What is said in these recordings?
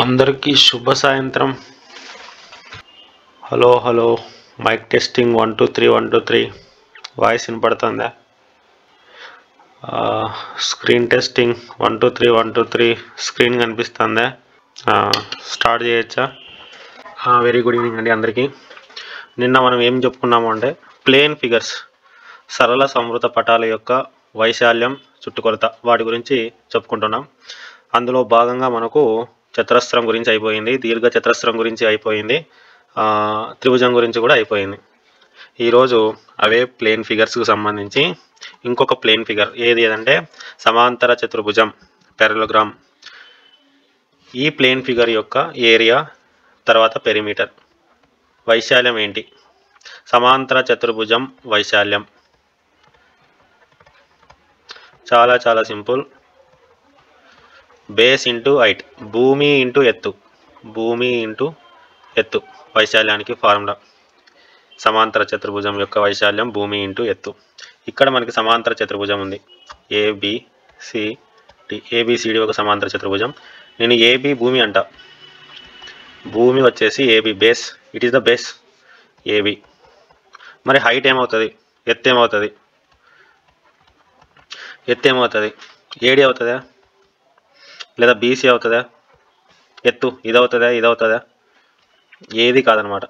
అందరికీ శుభ సాయంత్రం. Hello hello, mic testing 1 2 3 1 2 3. Voice వినపడుతుందా? Screen testing 1 2 3 1 2 3. స్క్రీన్ కనిపిస్తుందా? స్టార్ట్ చేయొచ్చా? వెరీ గుడ్ ఈవినింగ్ అండి అందరికీ. నిన్న మనం ఏం చెప్పుకున్నాము అంటే ప్లేన్ ఫిగర్స్, సరళ సంవృత పటాల యొక్క వైశాల్యం, చుట్టుకొలత, వాటి గురించి చెప్పుకుంటున్నాం. అందులో భాగంగా మనకు చతురస్రం గురించి అయిపోయింది, దీర్ఘ చతురస్రం గురించి అయిపోయింది, త్రిభుజం గురించి కూడా అయిపోయింది. ఈరోజు అవే ప్లేన్ ఫిగర్స్కి సంబంధించి ఇంకొక ప్లేన్ ఫిగర్ ఏది అంటే సమాంతర చతుర్భుజం, పారలోగ్రామ్. ఈ ప్లేన్ ఫిగర్ యొక్క ఏరియా తర్వాత పెరిమీటర్, వైశాల్యం ఏంటి? సమాంతర చతుర్భుజం వైశాల్యం చాలా చాలా సింపుల్. బేస్ ఇంటూ హైట్, భూమి ఇంటూ ఎత్తు, భూమి ఇంటూ ఎత్తు వైశాల్యానికి ఫార్ములా. సమాంతర చతుర్భుజం యొక్క వైశాల్యం భూమి ఇంటూ ఎత్తు. ఇక్కడ మనకి సమాంతర చతుర్భుజం ఉంది, ఏబిసిడి ఒక సమాంతర చతుర్భుజం. నేను ఏబి భూమి అంట, భూమి వచ్చేసి AB base, it is the base AB. మరి హైట్ ఏమవుతుంది? ఎత్తు ఏమవుతుంది? ఎత్తు ఏమవుతుంది? ఏడి అవుతుందా లేదా బీసీ అవుతుందా? ఎత్తు ఇది అవుతుందా ఇది అవుతుందా? ఏది కాదనమాట.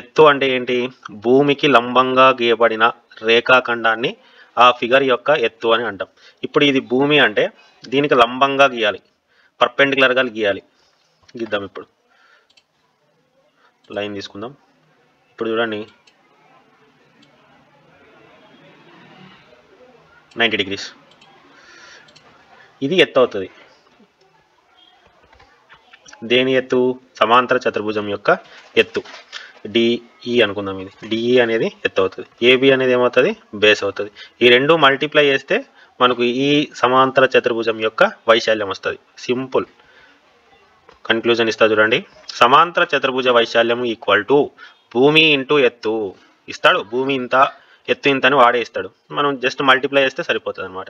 ఎత్తు అంటే ఏంటి? భూమికి లంబంగా గీయబడిన రేఖాఖండాన్ని ఆ ఫిగర్ యొక్క ఎత్తు అని అంటాం. ఇప్పుడు ఇది భూమి అంటే దీనికి లంబంగా గీయాలి, పర్పెండిక్యులర్గా గీయాలి. గీద్దాం. ఇప్పుడు లైన్ తీసుకుందాం. ఇప్పుడు చూడండి, 90 degrees. ఇది ఎత్తు అవుతుంది. దేని ఎత్తు? సమాంతర చతుర్భుజం యొక్క ఎత్తు. డిఈ అనుకుందాం. ఇది డిఈ అనేది ఎత్తు అవుతుంది, ఏబి అనేది ఏమవుతుంది? బేస్ అవుతుంది. ఈ రెండు మల్టిప్లై చేస్తే మనకు ఈ సమాంతర చతుర్భుజం యొక్క వైశాల్యం వస్తుంది. సింపుల్. కన్క్లూజన్ ఇస్తా చూడండి. సమాంతర చతుర్భుజ వైశాల్యం ఈక్వల్ టు భూమి ఇంటూ ఎత్తు ఇస్తాడు. భూమి ఇంత, ఎత్తు ఇంత అని వాడే ఇస్తాడు. మనం జస్ట్ మల్టిప్లై చేస్తే సరిపోతుంది అనమాట.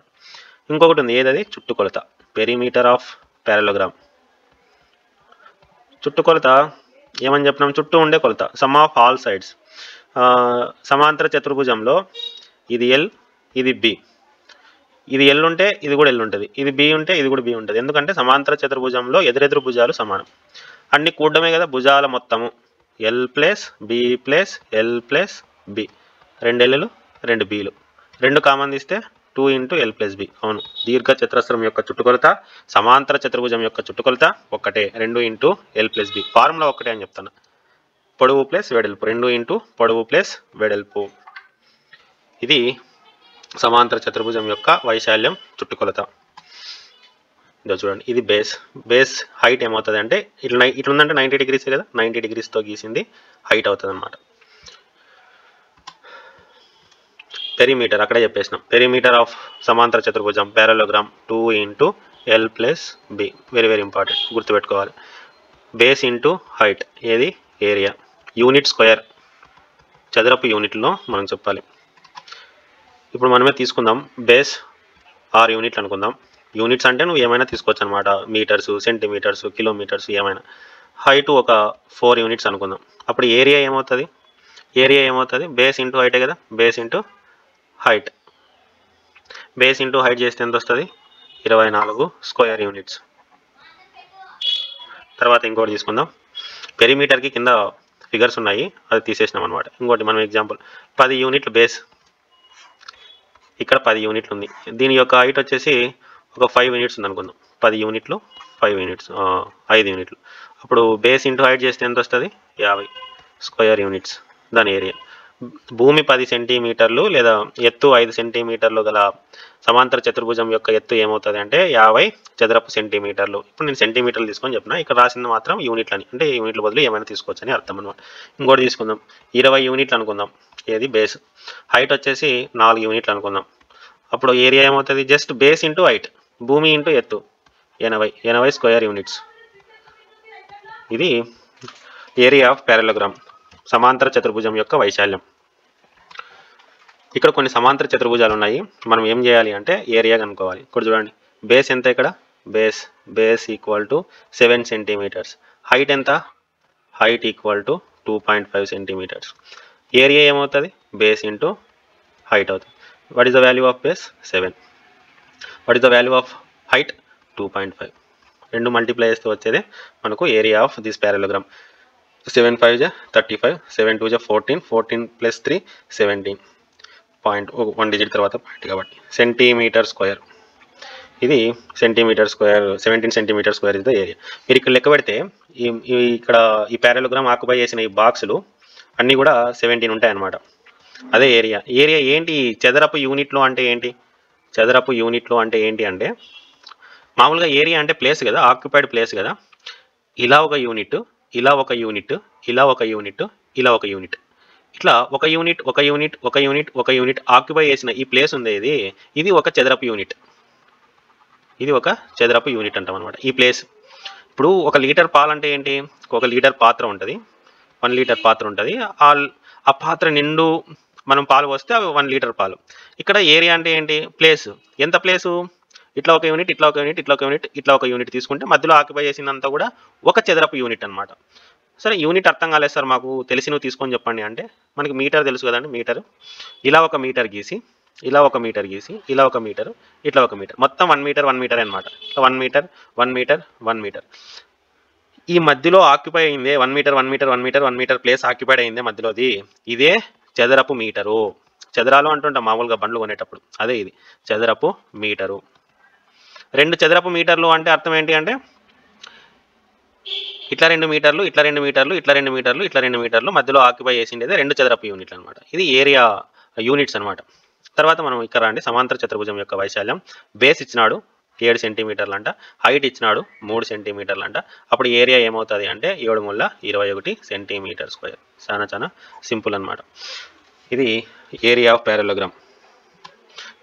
ఇంకొకటి ఉంది, ఏదది? చుట్టుకొలత, పెరిమీటర్ ఆఫ్ పారలోగ్రామ్. చుట్టుకొలత ఏమని చెప్పినాం? చుట్టూ ఉండే కొలత, సమ్ ఆఫ్ ఆల్ సైడ్స్. సమాంతర చతుర్భుజంలో ఇది ఎల్, ఇది బి. ఇది ఎల్ ఉంటే ఇది కూడా ఎల్ ఉంటుంది, ఇది బి ఉంటే ఇది కూడా బి ఉంటుంది. ఎందుకంటే సమాంతర చతుర్భుజంలో ఎదురెదురు భుజాలు సమానం. అన్ని కూడమే కదా భుజాల మొత్తము. L plus B plus L plus B, 2 ఎల్లు 2 బిలు, 2 కామన్ తీస్తే 2 ఇంటూ ఎల్ ప్లస్ బి. అవును, దీర్ఘ చతురస్రం యొక్క చుట్టుకొలత, సమాంతర చతుర్భుజం యొక్క చుట్టుకొలత ఒకటే, 2 into L plus B. Formula ఒకటే అని చెప్తాను. పొడవు ప్లస్ వెడల్పు, 2 ఇంటూ పొడవు ప్లస్ వెడల్పు. ఇది సమాంతర చతుర్భుజం యొక్క వైశాల్యం, చుట్టుకొలత. ఇదో చూడండి, ఇది బేస్. బేస్ హైట్ ఏమవుతుంది అంటే ఇట్లుందంటే 90 degrees కదా, 90 degreesతో గీసింది హైట్ అవుతుంది అనమాట. పెరిమీటర్ అక్కడే చెప్పేసినాం. పెరిమీటర్ ఆఫ్ సమాంతర చతుర్భుజం parallelogram 2 into L plus B. Very very important, గుర్తుపెట్టుకోవాలి. బేస్ ఇంటూ హైట్, ఏది? ఏరియా. యూనిట్ స్క్వేర్, చదరపు యూనిట్లో మనం చెప్పాలి. ఇప్పుడు మనమే తీసుకుందాం. బేస్ 6 యూనిట్లు అనుకుందాం. యూనిట్స్ అంటే నువ్వు ఏమైనా తీసుకోవచ్చు అనమాట, మీటర్సు, సెంటీమీటర్సు, కిలోమీటర్సు, ఏమైనా. హైట్ ఒక 4 యూనిట్స్ అనుకుందాం. అప్పుడు ఏరియా ఏమవుతుంది? ఏరియా ఏమవుతుంది? బేస్ ఇంటూ హైటే కదా, base into height. Base into height చేస్తే ఎంత వస్తుంది? 24 స్క్వేర్ యూనిట్స్. తర్వాత ఇంకోటి తీసుకుందాం. పెరిమీటర్కి కింద ఫిగర్స్ ఉన్నాయి, అది తీసేసినాం అనమాట. ఇంకోటి మనం ఎగ్జాంపుల్, 10 యూనిట్లు బేస్, ఇక్కడ 10 యూనిట్లు ఉంది. దీని యొక్క హైట్ వచ్చేసి ఒక 5 యూనిట్స్ ఉంది అనుకుందాం. 10 యూనిట్లు 5 యూనిట్స్, 5 యూనిట్లు. అప్పుడు బేస్ ఇంటూ హైట్ చేస్తే ఎంత వస్తుంది? 50 స్క్వేర్ యూనిట్స్. దాని ఏరియా. భూమి 10 సెంటీమీటర్లు లేదా ఎత్తు 5 సెంటీమీటర్లు గల సమాంతర చతుర్భుజం యొక్క ఎత్తు ఏమవుతుంది అంటే 50 చదరపు సెంటీమీటర్లు. ఇప్పుడు నేను సెంటీమీటర్లు తీసుకొని చెప్పిన, ఇక్కడ రాసింది మాత్రం యూనిట్లు అని, అంటే యూనిట్ల బదులు ఏమైనా తీసుకోవచ్చు అని అర్థం అనమాట. ఇంకోటి తీసుకుందాం, 20 యూనిట్లు అనుకుందాం. ఏది? బేస్. హైట్ వచ్చేసి 4 యూనిట్లు అనుకుందాం. అప్పుడు ఏరియా ఏమవుతుంది? జస్ట్ బేస్ ఇంటూ హైట్, భూమి ఇంటూ ఎత్తు, 80 స్క్వేర్ యూనిట్స్. ఇది ఏరియా ఆఫ్ పారలోగ్రామ్, సమాంతర చతుర్భుజం యొక్క వైశాల్యం. ఇక్కడ కొన్ని సమాంతర చతుర్భుజాలు ఉన్నాయి. మనం ఏం చేయాలి అంటే ఏరియా కనుక్కోవాలి. ఇక్కడ చూడండి, బేస్ ఎంత? ఇక్కడ base equal to 7 centimetres. Height ఎంత? Height equal to 2.5 centimetres. Area ఏమవుతుంది? బేస్ ఇంటూ హైట్ అవుతుంది. What is the value of base? 7. What is the value of height? 2.5. రెండు మల్టిప్లై చేస్తే వచ్చేది మనకు area of this parallelogram. 7 5 35, 7 2 14, 14 + 3 17. Point 1 digit తర్వాత point కాబట్టి centimetre square. ఇది centimetre square. 17 centimetre square is the area. మీరు ఇక్కడ లెక్క పెడితే ఇక్కడ ఈ ప్యారలోగ్రామ్ ఆక్యుపై చేసిన ఈ బాక్సులు అన్నీ కూడా 17 ఉంటాయన్నమాట. అదే ఏరియా. ఏరియా ఏంటి? చదరపు యూనిట్లో అంటే ఏంటి? చదరపు యూనిట్లో అంటే ఏంటి అంటే మామూలుగా ఏరియా అంటే ప్లేస్ కదా, ఆక్యుపైడ్ ప్లేస్ కదా. ఇలా ఒక యూనిట్, ఇలా ఒక యూనిట్, ఇలా ఒక యూనిట్, ఇలా ఒక యూనిట్, ఇట్లా ఒక యూనిట్ ఒక యూనిట్ ఒక యూనిట్ ఒక యూనిట్ ఆక్యుపై చేసిన ఈ ప్లేస్ ఉంది. ఇది ఒక చదరపు యూనిట్. ఇది ఒక చదరపు యూనిట్ అంటాం అనమాట ఈ ప్లేస్. ఇప్పుడు 1 లీటర్ పాలు అంటే ఏంటి? 1 లీటర్ పాత్ర ఉంటుంది, 1 లీటర్ పాత్ర ఉంటుంది. ఆ పాత్ర నిండు మనం పాలు పోస్తే అవి 1 లీటర్ పాలు. ఇక్కడ ఏరియా అంటే ఏంటి? ప్లేస్. ఎంత ప్లేసు? ఇట్లా ఒక యూనిట్, ఇట్లా ఒక యూనిట్, ఇట్లా ఒక యూనిట్, ఇట్లా ఒక యూనిట్ తీసుకుంటే మధ్యలో ఆక్యుపై చేసిందంతా కూడా ఒక చదరపు యూనిట్ అనమాట. సరే యూనిట్ అర్థం కాలేదు సార్ మాకు, తెలిసినవి తీసుకొని చెప్పండి అంటే మనకి మీటర్ తెలుసు కదండి. మీటర్, ఇలా ఒక మీటర్ గీసి, ఇలా ఒక మీటర్ గీసి, ఇలా ఒక మీటర్, ఇట్లా ఒక మీటర్, మొత్తం 1 మీటర్ 1 మీటర్ అనమాట. 1 మీటర్ 1 మీటర్ 1 మీటర్ ఈ మధ్యలో ఆక్యుపై అయిందే 1 metre 1 metre 1 metre 1 metre place occupied అయిందే మధ్యలోది. ఇదే చదరపు మీటరు. చదరాలు అంటుంటాం మామూలుగా బండ్లు కొనేటప్పుడు. అదే ఇది చదరపు మీటరు. 2 చదరపు మీటర్లు అంటే అర్థం ఏంటి అంటే ఇట్లా 2 మీటర్లు, ఇట్లా 2 మీటర్లు, ఇట్లా 2 మీటర్లు, ఇట్లా 2 మీటర్లు మధ్యలో ఆక్యుపై చేసిండేది 2 చదరపు యూనిట్లు అనమాట. ఇది ఏరియా యూనిట్స్ అనమాట. తర్వాత మనం ఇక్కడ రండి. సమాంతర చతుర్భుజం యొక్క వైశాల్యం. బేస్ ఇచ్చినాడు 7 సెంటీమీటర్లు అంట, హైట్ ఇచ్చినాడు 3 సెంటీమీటర్లు అంట. అప్పుడు ఏరియా ఏమవుతుంది అంటే 7 మూల 21 సెంటీమీటర్ స్క్వేర్. చాలా సింపుల్ అనమాట. ఇది ఏరియా ఆఫ్ ప్యారలోగ్రామ్.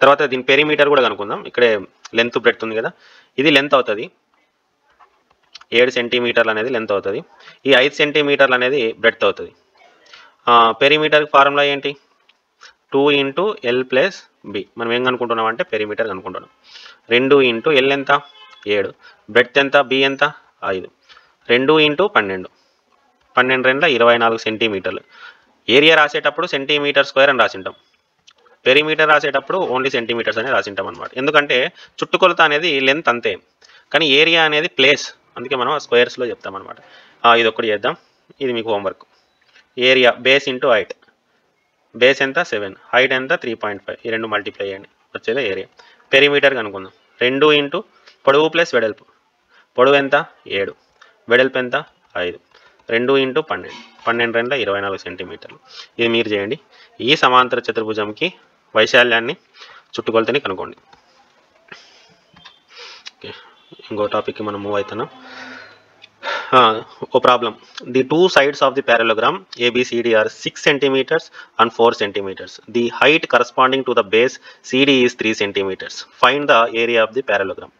తర్వాత దీని పెరిమీటర్ కూడా కనుక్కుందాం. ఇక్కడే లెంత్ బ్రెడ్త్ ఉంది కదా, ఇది లెంత్ అవుతుంది. 7 సెంటీమీటర్లు అనేది లెంత్ అవుతుంది. ఈ 5 సెంటీమీటర్లు అనేది బ్రెడ్త్ అవుతుంది. పెరిమీటర్కి ఫార్ములా ఏంటి? 2 × L + B. మనం ఏం కనుక్కుంటున్నాం అంటే పెరిమీటర్ కనుక్కుంటున్నాం. 2 × L ఎంత? 7. బ్రెడ్త్ ఎంత? B ఎంత? 5. 2 × 12. 12 2 24 సెంటీమీటర్లు. ఏరియా రాసేటప్పుడు సెంటీమీటర్ స్క్వేర్ అని రాసింటాం. పెరిమీటర్ రాసేటప్పుడు ఓన్లీ సెంటీమీటర్స్ అని రాసింటాం అనమాట. ఎందుకంటే చుట్టుకొలత అనేది లెంత్ అంతే, కానీ ఏరియా అనేది ప్లేస్, అందుకే మనం స్క్వేర్స్లో చెప్తాం అనమాట. ఇది ఒకటి చేద్దాం. ఇది మీకు homework. Area base into height. Base ఎంత? 7. హైట్ ఎంత? 3.5. ఈ రెండు మల్టిప్లై చేయండి, వచ్చేది ఏరియా. పెరిమీటర్ కనుక్కుందాం. 2 × పొడవు + వెడల్పు. పొడవు ఎంత? 7. వెడల్పు ఎంత? 5. 2 × 12. 12 2 24 సెంటీమీటర్లు. ఇది మీరు చేయండి. ఈ సమాంతర చతుర్భుజంకి వైశాల్యాన్ని చుట్టుకొలతని కనుక్కోండి. ఓకే, ఇంకో టాపిక్కి మనం మూవ్ అవుతున్నాం. ఓ problem. The 2 sides of the parallelogram ABCD are 6 centimeters and 4 centimeters. The height corresponding to the base CD is 3 centimeters. Find the area of the parallelogram.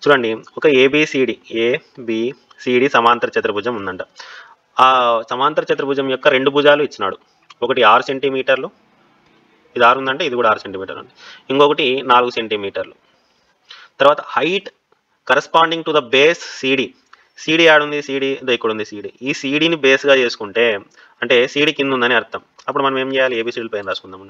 చూడండి, ఒక ABCD సమాంతర చతుర్భుజం ఉందంట. ఆ సమాంతర చతుర్భుజం యొక్క 2 భుజాలు ఇచ్చినాడు. ఒకటి 6 సెంటీమీటర్లు, ఇది 6 ఉందంటే ఇది కూడా 6 సెంటీమీటర్లు ఉంది. ఇంకొకటి 4 సెంటీమీటర్లు. తర్వాత height corresponding to the base CD. CD ఆడుంది, CD ఇక్కడ ఉంది. CD ఈ CDని బేస్గా చేసుకుంటే అంటే CD కింద ఉందని అర్థం. అప్పుడు మనం ఏం చేయాలి? ABCD పైన రాసుకుందాం.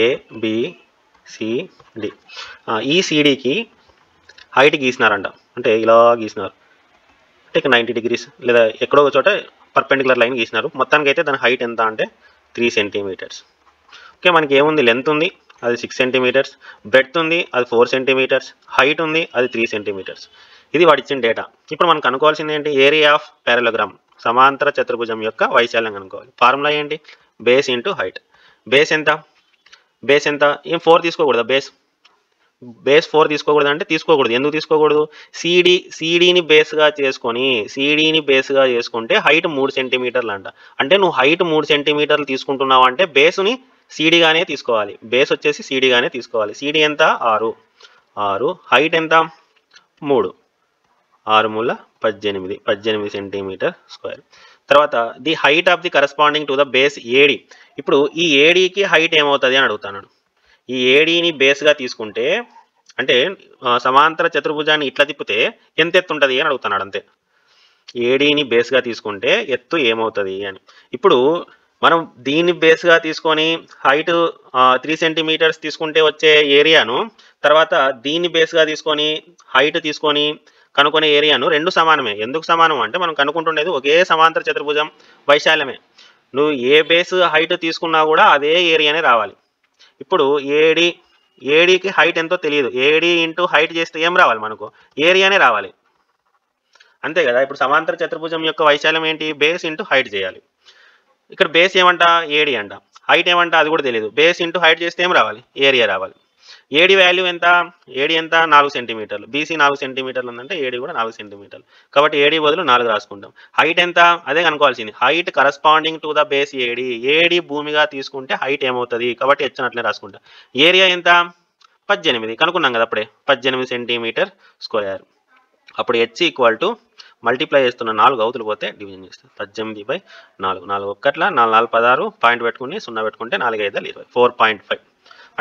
ABCD. ఈ CDకి హైట్ గీసినారంట, అంటే ఇలా గీసినారు, అంటే ఇక్కడ 90 degrees లేదా ఎక్కడో ఒక చోట పర్పెండికులర్ లైన్ గీసినారు. మొత్తానికి అయితే దాని హైట్ ఎంత అంటే 3 సెంటీమీటర్స్. ఓకే, మనకి ఏముంది? లెంత్ ఉంది, అది 6 సెంటీమీటర్స్. బ్రెడ్త్ ఉంది, అది 4 సెంటీమీటర్స్. హైట్ ఉంది, అది 3 సెంటీమీటర్స్. ఇది వాడు ఇచ్చిన డేటా. ఇప్పుడు మనం కనుక్కోవాల్సింది ఏంటి? ఏరియా ఆఫ్ ప్యారలోగ్రామ్, సమాంతర చతుర్భుజం యొక్క వైశాల్యం కనుక్కోవాలి. ఫార్ములా ఏంటి? Base into height. బేస్ ఎంత? బేస్ ఎంత? ఏం 4 తీసుకోకూడదా? బేస్ 4 తీసుకోకూడదు అంటే తీసుకోకూడదు. ఎందుకు తీసుకోకూడదు? CDని బేస్గా చేసుకుంటే హైట్ 3 సెంటీమీటర్లు అంట. అంటే నువ్వు హైట్ 3 సెంటీమీటర్లు తీసుకుంటున్నావు అంటే బేసుని CDగానే తీసుకోవాలి. బేస్ వచ్చేసి CDగానే తీసుకోవాలి. CD ఎంత? 6. హైట్ ఎంత? 3. 6 మూల 18 సెంటీమీటర్ స్క్వేర్. తర్వాత the height of the corresponding to the base AD. ఇప్పుడు ఈ ఏడీకి హైట్ ఏమవుతుంది అని అడుగుతాను. ఈ ఏడీని బేస్గా తీసుకుంటే అంటే సమాంతర చతుర్భుజాన్ని ఇట్లా తిప్పితే ఎంత ఎత్తు ఉంటుంది అని అడుగుతున్నాడు అంతే. ఏడీని బేస్గా తీసుకుంటే ఎత్తు ఏమవుతుంది అని. ఇప్పుడు మనం దీన్ని బేస్గా తీసుకొని హైట్ 3 సెంటీమీటర్స్ తీసుకుంటే వచ్చే ఏరియాను, తర్వాత దీన్ని బేస్గా తీసుకొని హైట్ తీసుకొని కనుక్కునే ఏరియాను రెండు సమానమే. ఎందుకు సమానం అంటే మనం కనుక్కుంటుండేది ఒకే సమాంతర చతుర్భుజం వైశాల్యమే. నువ్వు ఏ బేస్ హైట్ తీసుకున్నా కూడా అదే ఏరియానే రావాలి. ఇప్పుడు ఏడీకి హైట్ ఎంతో తెలియదు, ఏడీ ఇంటూ హైట్ చేస్తే ఏం రావాలి మనకు? ఏరియానే రావాలి, అంతే కదా. ఇప్పుడు సమాంతర చతుర్భుజం యొక్క వైశాల్యం ఏంటి? బేస్ ఇంటూ హైట్ చేయాలి. ఇక్కడ బేస్ ఏమంట? ఏడీ అంట. హైట్ ఏమంట? అది కూడా తెలియదు. బేస్ ఇంటూ హైట్ చేస్తే ఏం రావాలి? ఏరియా రావాలి. ఏడీ వాల్యూ ఎంత? ఏడీ ఎంత? 4 సెంటీమీటర్లు. బీసీ 4 సెంటీమీటర్లు ఉందంటే ఏడీ కూడా 4 సెంటీమీటర్లు. కాబట్టి ఏడీ బదులు 4 రాసుకుంటాం. హైట్ ఎంత? అదే కనుక్కోవాల్సింది. Height corresponding to the base AD. AD భూమిగా తీసుకుంటే హైట్ ఏమవుతుంది కాబట్టి హెచ్ అట్లే రాసుకుంటాం. ఏరియా ఎంత? 18 కనుక్కున్నాం కదా అప్పుడే, 18 సెంటీమీటర్ స్క్వేర్. అప్పుడు హెచ్ ఈక్వల్ టు మల్టిప్లై చేస్తున్న 4 అవతలు పోతే డివిజన్ చేస్తాం. 18/4. 4 ఒక్కట్ల 4 4 16 పాయింట్ పెట్టుకుని 0 పెట్టుకుంటే 4 5 20 4.5.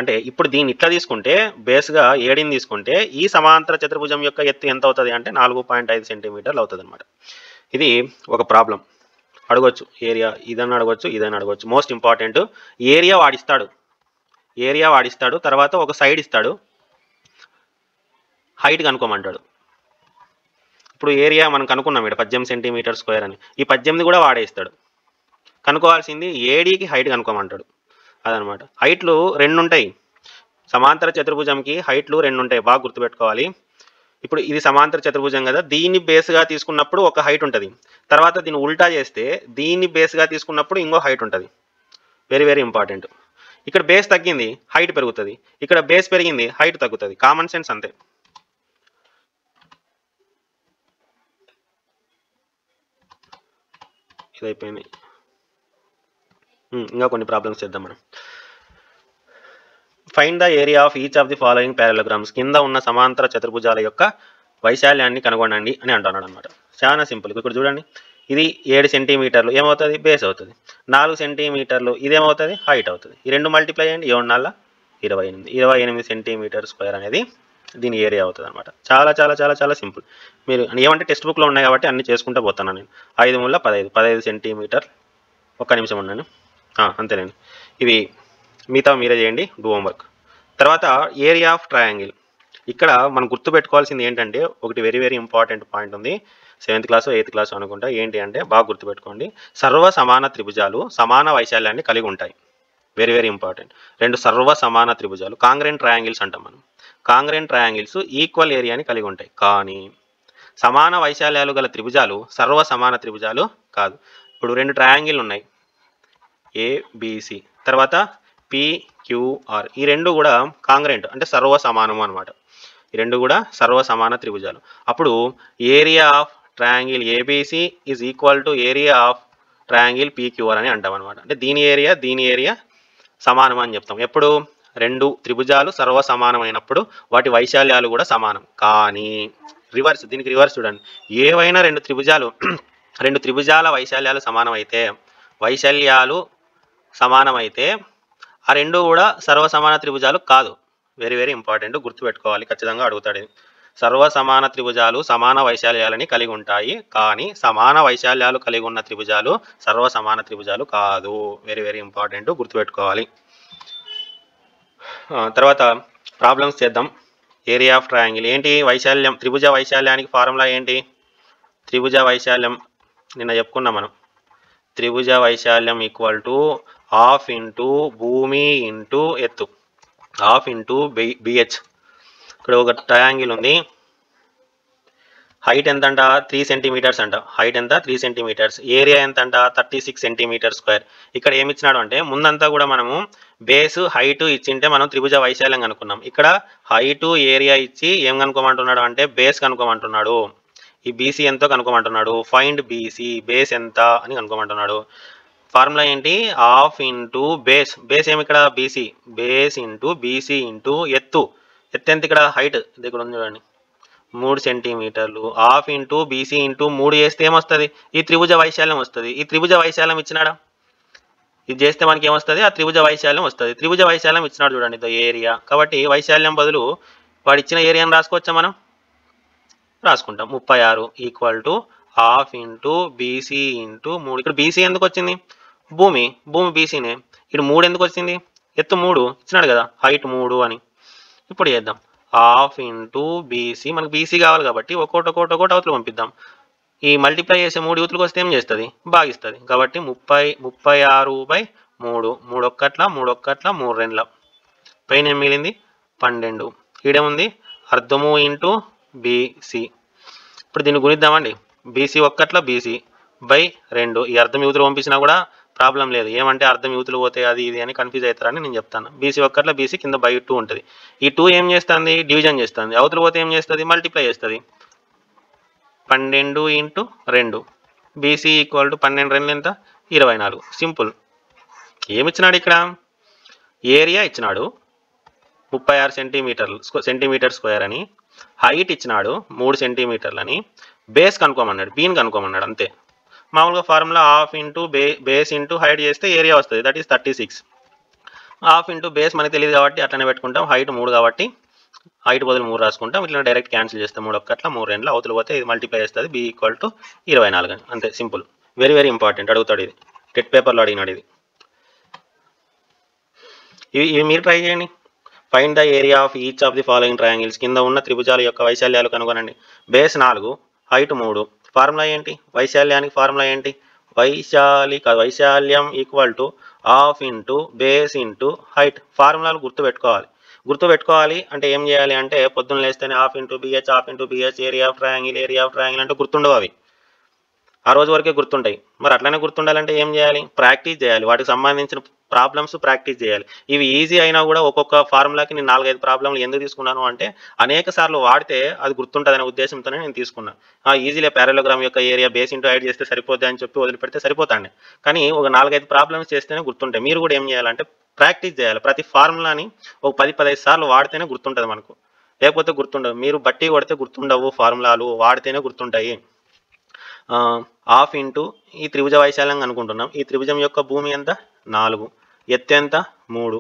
అంటే ఇప్పుడు దీన్ని ఇట్లా తీసుకుంటే బేస్గా ఏడీని తీసుకుంటే ఈ సమాంతర చతుర్భుజం యొక్క ఎత్తు ఎంత అవుతుంది అంటే 4.5 సెంటీమీటర్లు అవుతుంది అనమాట. ఇది ఒక ప్రాబ్లం అడగొచ్చు. ఏరియా ఇదన్నా అడగొచ్చు, ఇదన్నా అడగొచ్చు. మోస్ట్ ఇంపార్టెంట్ ఏరియా వాడిస్తాడు, తర్వాత ఒక సైడ్ ఇస్తాడు, హైట్ కనుక్కోమంటాడు. ఇప్పుడు ఏరియా మనం కనుక్కున్నాం ఇక్కడ 18 సెంటీమీటర్ స్క్వేర్ అని. ఈ 18 కూడా వాడేస్తాడు. కనుక్కోవాల్సింది ఏడీకి హైట్ కనుక్కోమంటాడు. అదనమాట. హైట్లు 2 ఉంటాయి. సమాంతర చతుర్భుజంకి హైట్లు 2 ఉంటాయి, బాగా గుర్తుపెట్టుకోవాలి. ఇప్పుడు ఇది సమాంతర చతుర్భుజం కదా, దీన్ని బేస్గా తీసుకున్నప్పుడు ఒక హైట్ ఉంటుంది. తర్వాత దీన్ని ఉల్టా చేస్తే దీన్ని బేస్గా తీసుకున్నప్పుడు ఇంకో హైట్ ఉంటుంది. Very very important. ఇక్కడ బేస్ తగ్గింది, హైట్ పెరుగుతుంది. ఇక్కడ బేస్ పెరిగింది, హైట్ తగ్గుతుంది. కామన్ సెన్స్ అంతే. ఇది అయిపోయింది. ఇంకా కొన్ని ప్రాబ్లమ్స్ చేద్దాం మనం. Find the area of each of the following parallelograms. కింద ఉన్న సమాంతర చతుర్భుజాల యొక్క వైశాల్యాన్ని కనుగొనండి అని అంటున్నాడు అనమాట. చాలా సింపుల్. ఇక్కడ చూడండి, ఇది 7 సెంటీమీటర్లు ఏమవుతుంది? బేస్ అవుతుంది. 4 సెంటీమీటర్లు ఇదేమవుతుంది? హైట్ అవుతుంది. ఈ రెండు మల్టిప్లై అయ్యండి, 7 4 28 సెంటీమీటర్ స్క్వేర్ అనేది దీని ఏరియా అవుతుంది అనమాట. చాలా చాలా చాలా చాలా సింపుల్. మీరు ఏమంటే టెక్స్ట్ బుక్లో ఉన్నాయి కాబట్టి అన్ని చేసుకుంటూ పోతాను నేను. 5 మూల 15 సెంటీమీటర్. ఒక్క నిమిషం ఉన్నాను, అంతేనండి. ఇవి మిగతా మీరే చేయండి, డూ హోంవర్క్. తర్వాత ఏరియా ఆఫ్ ట్రయాంగిల్. ఇక్కడ మనం గుర్తుపెట్టుకోవాల్సింది ఏంటంటే ఒకటి వెరీ వెరీ ఇంపార్టెంట్ పాయింట్ ఉంది. 7th క్లాస్ 8th క్లాస్ అనుకుంటా. ఏంటి అంటే బాగా గుర్తుపెట్టుకోండి, సర్వ సమాన త్రిభుజాలు సమాన వైశాల్యాన్ని కలిగి ఉంటాయి. Very very important. 2 సర్వ సమాన త్రిభుజాలు కాంగ్రెంట్ ట్రయాంగిల్స్ అంటాం మనం. కాంగ్రెంట్ ట్రయాంగిల్స్ ఈక్వల్ ఏరియాని కలిగి ఉంటాయి. కానీ సమాన వైశాల్యాలు గల త్రిభుజాలు సర్వ సమాన త్రిభుజాలు కాదు. ఇప్పుడు 2 ట్రయాంగిల్ ఉన్నాయి, ఏబిసి, తర్వాత పిక్యూఆర్. ఈ రెండు కూడా కాంగ్రెంట్ అంటే సర్వ సమానము అనమాట. ఈ రెండు కూడా సర్వ సమాన త్రిభుజాలు. అప్పుడు area of triangle ABC is equal to area of triangle PQR అని అంటాం అనమాట. అంటే దీని ఏరియా సమానం అని చెప్తాం. ఎప్పుడు 2 త్రిభుజాలు సర్వ సమానమైనప్పుడు వాటి వైశాల్యాలు కూడా సమానం. కానీ రివర్స్, దీనికి రివర్స్ చూడండి. ఏవైనా 2 త్రిభుజాల వైశాల్యాలు సమానమైతే ఆ రెండు కూడా సర్వ సమాన త్రిభుజాలు కాదు. వెరీ వెరీ ఇంపార్టెంట్, గుర్తుపెట్టుకోవాలి, ఖచ్చితంగా అడుగుతాడు. సర్వ సమాన త్రిభుజాలు సమాన వైశాల్యాలని కలిగి ఉంటాయి, కానీ సమాన వైశాల్యాలు కలిగి ఉన్న త్రిభుజాలు సర్వ సమాన త్రిభుజాలు కాదు. వెరీ వెరీ ఇంపార్టెంట్, గుర్తుపెట్టుకోవాలి. తర్వాత ప్రాబ్లమ్స్ చేద్దాం. ఏరియా ఆఫ్ ట్రయాంగిల్ ఏంటి? వైశాల్యం, త్రిభుజ వైశాల్యానికి ఫార్ములా ఏంటి? త్రిభుజ వైశాల్యం నిన్న చెప్పుకున్నాం మనం. త్రిభుజ వైశాల్యం ఈక్వల్ టు హాఫ్ ఇంటూ భూమి ఇంటూ ఎత్తు, హాఫ్ ఇంటూ బిహెచ్. ఇక్కడ ఒక ట్రయాంగిల్ ఉంది, హైట్ ఎంత అంట? 3 సెంటీమీటర్స్ అంట. హైట్ ఎంత? 3 సెంటీమీటర్స్. ఏరియా ఎంత అంట? 36 సెంటీమీటర్ స్క్వేర్. ఇక్కడ ఏమి ఇచ్చినాడు అంటే ముందంతా కూడా మనము బేస్ హైట్ ఇచ్చింటే మనం త్రిభుజ వైశాల్యం కనుక్కున్నాం. ఇక్కడ హైటు ఏరియా ఇచ్చి ఏం కనుక్కోమంటున్నాడు అంటే బేస్ కనుక్కోమంటున్నాడు. ఈ బీసీ ఎంతో కనుక్కోమంటున్నాడు. ఫైండ్ బీసీ, బేస్ ఎంత అని కనుక్కోమంటున్నాడు. ఫార్ములా ఏంటి? Half into base. బేస్ ఏమి ఇక్కడ? BC. Base into BC into ఎత్తు. ఎత్తు ఎంత ఇక్కడ? హైట్. ఇది ఇక్కడ ఉంది చూడండి, 3 సెంటీమీటర్లు, హాఫ్ ఇంటూ బీసీ ఇంటూ 3 చేస్తే ఏమొస్తుంది? ఈ త్రిభుజ వైశాల్యం వస్తుంది. ఈ త్రిభుజ వైశాల్యం ఇచ్చినాడా? ఇది చేస్తే మనకి ఏమొస్తుంది? ఆ త్రిభుజ వైశాల్యం వస్తుంది. త్రిభుజ వైశాల్యం ఇచ్చినాడు చూడండి, ఇది ఏరియా. కాబట్టి వైశాల్యం బదులు వాడు ఇచ్చిన ఏరియాని రాసుకోవచ్చా మనం? రాసుకుంటాం. 36 equal to half into BC into 3. ఇక్కడ బీసీ ఎందుకు వచ్చింది? భూమి బీసీనే. ఇక్కడ 3 ఎందుకు వచ్చింది? ఎత్తు 3 ఇచ్చినాడు కదా, హైట్ 3 అని. ఇప్పుడు చేద్దాం. హాఫ్ ఇంటూ బీసీ, మనకు బీసీ కావాలి కాబట్టి ఒక్కొక్కటి అవతల పంపిద్దాం. ఈ మల్టిప్లై చేసే 3 యూతులకు వస్తే ఏం చేస్తుంది? భాగిస్తుంది. కాబట్టి 36/3, 3 ఒక్కట్ల 3 రెండ్ల, పైన ఏం మిగిలింది? 12. ఈడేముంది? అర్ధము ఇంటూ బీసీ. ఇప్పుడు దీన్ని గుణిద్దామండి. బీసీ ఒక్కట్ల బీసీ బై 2. ఈ అర్ధం యూతులు పంపించినా కూడా ప్రాబ్లం లేదు. ఏమంటే అర్ధం యూతులు పోతే అది ఇది అని కన్ఫ్యూజ్ అవుతారని నేను చెప్తాను. బీసీ ఒక్కట్ల బీసీ కింద బై 2 ఉంటుంది. ఈ 2 ఏం చేస్తుంది? డివిజన్ చేస్తుంది. అవతల పోతే ఏం చేస్తుంది? మల్టిప్లై చేస్తుంది. 12 ఇంటూ 2. బీసీ ఈక్వల్ టు 12 2 ఎంత? 24. సింపుల్. ఏమిచ్చినాడు ఇక్కడ? ఏరియా ఇచ్చినాడు 36 సెంటీమీటర్ స్క్వేర్ అని, హైట్ ఇచ్చినాడు 3 సెంటీమీటర్లు అని, బేస్ కనుక్కోమన్నాడు, బీన్ కనుక్కోమన్నాడు అంతే. మామూలుగా formula half into base into height చేస్తే ఏరియా వస్తుంది, that is 36. Half into base మనకి తెలియదు కాబట్టి అట్లనే పెట్టుకుంటాం. హైట్ 3 కాబట్టి హైట్ బదులు 3 రాసుకుంటాం. ఇట్లా డైరెక్ట్ క్యాన్సిల్ చేస్తే 3 ఒక్కట్ల 3 రెండ్ల, అవతల పోతే ఇది మల్టిప్లై చేస్తుంది. బి ఈక్వల్ టు 24 అంతే. సింపుల్. Very very important. అడుగుతాడు ఇది, టెట్ పేపర్లో అడిగినాడు ఇది. ఇవి మీరు ట్రై చేయండి. Find the area of each of the following triangles. కింద ఉన్న త్రిభుజాల యొక్క వైశాల్యాలు కనుగొనండి. Base 4, height 3. ఫార్ములా ఏంటి? వైశాల్యానికి ఫార్ములా ఏంటి? వైశాల్యం equal to half into base into height. ఫార్ములాలు గుర్తుపెట్టుకోవాలి అంటే ఏం చేయాలి అంటే, పొద్దున్న లేస్తేనే half into BH area of triangle అంటే గుర్తుండవు అవి. ఆ రోజు వరకే గుర్తుంటాయి. మరి అట్లనే గుర్తుండాలంటే ఏం చేయాలి? ప్రాక్టీస్ చేయాలి. వాటికి సంబంధించిన ప్రాబ్లమ్స్ ప్రాక్టీస్ చేయాలి. ఇవి ఈజీ అయినా కూడా ఒక్కొక్క ఫార్ములాకి నేను 4-5 ప్రాబ్లంలు ఎందుకు తీసుకున్నాను అంటే, అనేక సార్లు వాడితే అది గుర్తుంటుందనే ఉద్దేశంతోనే నేను తీసుకున్నాను. ఈజీలే, ప్యారలోగ్రామ్ యొక్క ఏరియా బేస్ ఇంటూ హైట్ చేస్తే సరిపోద్ది అని చెప్పి వదిలిపెడితే సరిపోతాండి. కానీ ఒక 4-5 ప్రాబ్లమ్స్ చేస్తేనే గుర్తుంటాయి. మీరు కూడా ఏం చేయాలంటే ప్రాక్టీస్ చేయాలి. ప్రతి ఫార్ములాని ఒక 10-15 సార్లు వాడితేనే గుర్తుంటుంది మనకు, లేకపోతే గుర్తుండదు. మీరు బట్టి కొడితే గుర్తుండవు, ఫార్ములాలు వాడితేనే గుర్తుంటాయి. హాఫ్ ఇంటూ ఈ త్రిభుజ వైశాల్యం అనుకుంటున్నాం. ఈ త్రిభుజం యొక్క భూమి ఎంత? 4. ఎత్తు ఎంత? 3.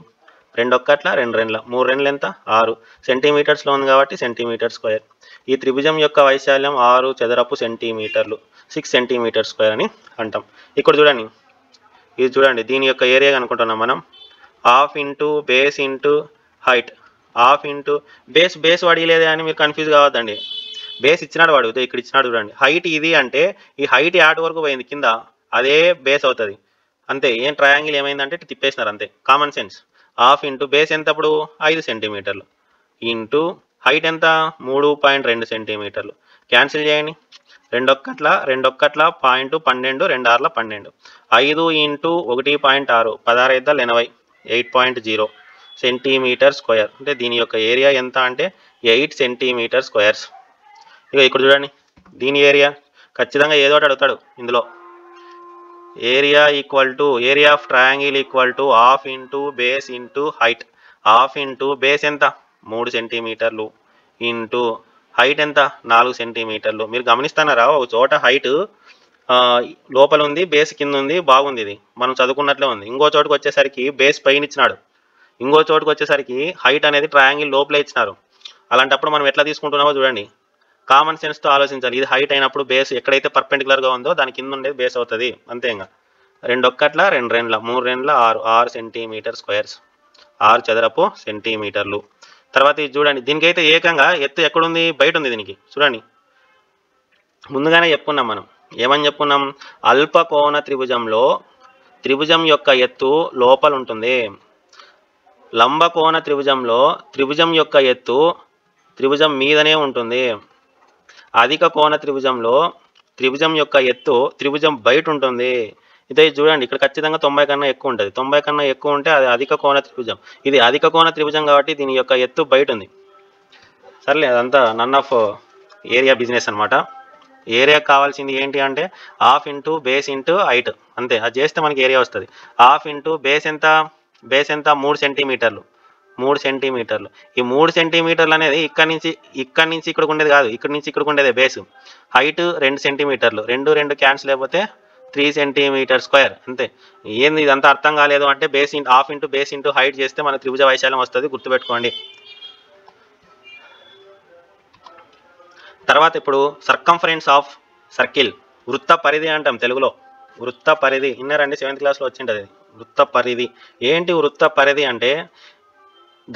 2 ఒక్కట్ల 2 రెండ్ల, 3 రెండ్లు ఎంత? 6 సెంటీమీటర్స్లో ఉంది కాబట్టి సెంటీమీటర్ స్క్వేర్. ఈ త్రిభుజం యొక్క వైశాల్యం 6 చదరపు సెంటీమీటర్లు, 6 సెంటీమీటర్ స్క్వేర్ అని అంటాం. ఇక్కడ చూడండి, ఇది చూడండి, దీని యొక్క ఏరియా అనుకుంటున్నాం మనం. Half into base into height. Half into base వాడిలేదే అని మీరు కన్ఫ్యూజ్ కావద్దండి. బేస్ ఇచ్చినాడు వాడు, ఇక్కడ ఇచ్చినాడు చూడండి. హైట్ ఇది అంటే ఈ హైట్ యాడ్ వరకు పోయింది కింద, అదే బేస్ అవుతుంది అంతే. ఏం ట్రయాంగిల్ ఏమైందంటే తిప్పేసినారు అంతే, common sense. Half into base ఎంత అప్పుడు? 5 సెంటీమీటర్లు ఇంటూ హైట్ ఎంత? 3.2 సెంటీమీటర్లు. క్యాన్సిల్ చేయండి. 2 ఒక్కట్ల 0.12, 2 6 12. 5 ఇంటూ 1.6, 16 80, 8.0 సెంటీమీటర్ స్క్వేర్. అంటే దీని యొక్క ఏరియా ఎంత అంటే 8 సెంటీమీటర్ స్క్వేర్స్. ఇక ఇక్కడ చూడండి, దీని ఏరియా ఖచ్చితంగా ఏదో ఒకటి అడుగుతాడు ఇందులో. Area equal to area of triangle equal to half into base into height. Half into base ఎంత? 3 సెంటీమీటర్లు ఇంటూ హైట్ ఎంత? 4 సెంటీమీటర్లు. మీరు గమనిస్తున్నారా, ఒక చోట హైట్ లోపల ఉంది, బేస్ కింద ఉంది, బాగుంది, ఇది మనం చదువుకున్నట్లే ఉంది. ఇంకో చోటుకు వచ్చేసరికి బేస్ పైన ఇచ్చినాడు, ఇంకో చోటుకు వచ్చేసరికి హైట్ అనేది ట్రయాంగిల్ లోపలే ఇచ్చినారు. అలాంటప్పుడు మనం ఎట్లా తీసుకుంటున్నామో చూడండి, కామన్ సెన్స్తో ఆలోచించాలి. ఇది హైట్ అయినప్పుడు బేస్ ఎక్కడైతే పర్పెండిక్యులర్గా ఉందో దాని కింద ఉండేది బేస్ అవుతుంది అంతే. ఇంకా 2 ఒక్కట్ల 2 రెండ్ల, 3 రెండ్ల 6 సెంటీమీటర్ స్క్వేర్స్, 6 చదరపు సెంటీమీటర్లు. తర్వాత ఇది చూడండి, దీనికైతే ఏకంగా ఎత్తు ఎక్కడుంది? బయట ఉంది. దీనికి చూడండి, ముందుగానే చెప్పుకున్నాం మనం. ఏమని చెప్పుకున్నాం? అల్పకోణ త్రిభుజంలో త్రిభుజం యొక్క ఎత్తు లోపల ఉంటుంది. లంబకోణ త్రిభుజంలో త్రిభుజం యొక్క ఎత్తు త్రిభుజం మీదనే ఉంటుంది. అధిక కోణ త్రిభుజంలో త్రిభుజం యొక్క ఎత్తు త్రిభుజం బయట ఉంటుంది. ఇదే చూడండి, ఇక్కడ ఖచ్చితంగా 90 కన్నా ఎక్కువ ఉంటుంది. 90 కన్నా ఎక్కువ ఉంటే అది అధిక కోణ త్రిభుజం. ఇది అధిక కోణ త్రిభుజం కాబట్టి దీని యొక్క ఎత్తు బయట ఉంది. సర్లే, అదంతా నన్ ఆఫ్ ఏరియా బిజినెస్ అనమాట. ఏరియా కావాల్సింది ఏంటి అంటే half into base into height అంతే. అది చేస్తే మనకి ఏరియా వస్తుంది. హాఫ్ ఇంటూ బేస్ ఎంత? 3 సెంటీమీటర్లు. 3 సెంటీమీటర్లు. ఈ 3 సెంటీమీటర్లు అనేది ఇక్కడి నుంచి ఇక్కడికి ఉండేది కాదు, ఇక్కడి నుంచి ఇక్కడికి ఉండేది బేస్. హైట్ 2 సెంటీమీటర్లు, 2 క్యాన్సిల్ అయిపోతే 3 సెంటీమీటర్ స్క్వేర్ అంతే. ఏంది ఇదంతా అర్థం కాలేదు అంటే half into base into height చేస్తే మన త్రిభుజ వైశాల్యం వస్తుంది, గుర్తుపెట్టుకోండి. తర్వాత ఇప్పుడు సర్కంఫరెన్స్ ఆఫ్ సర్కిల్, వృత్త పరిధి అంటాం తెలుగులో. వృత్త పరిధి ఇన్నారండి, 7th క్లాస్లో వచ్చింటది. వృత్త పరిధి ఏంటి? వృత్త పరిధి అంటే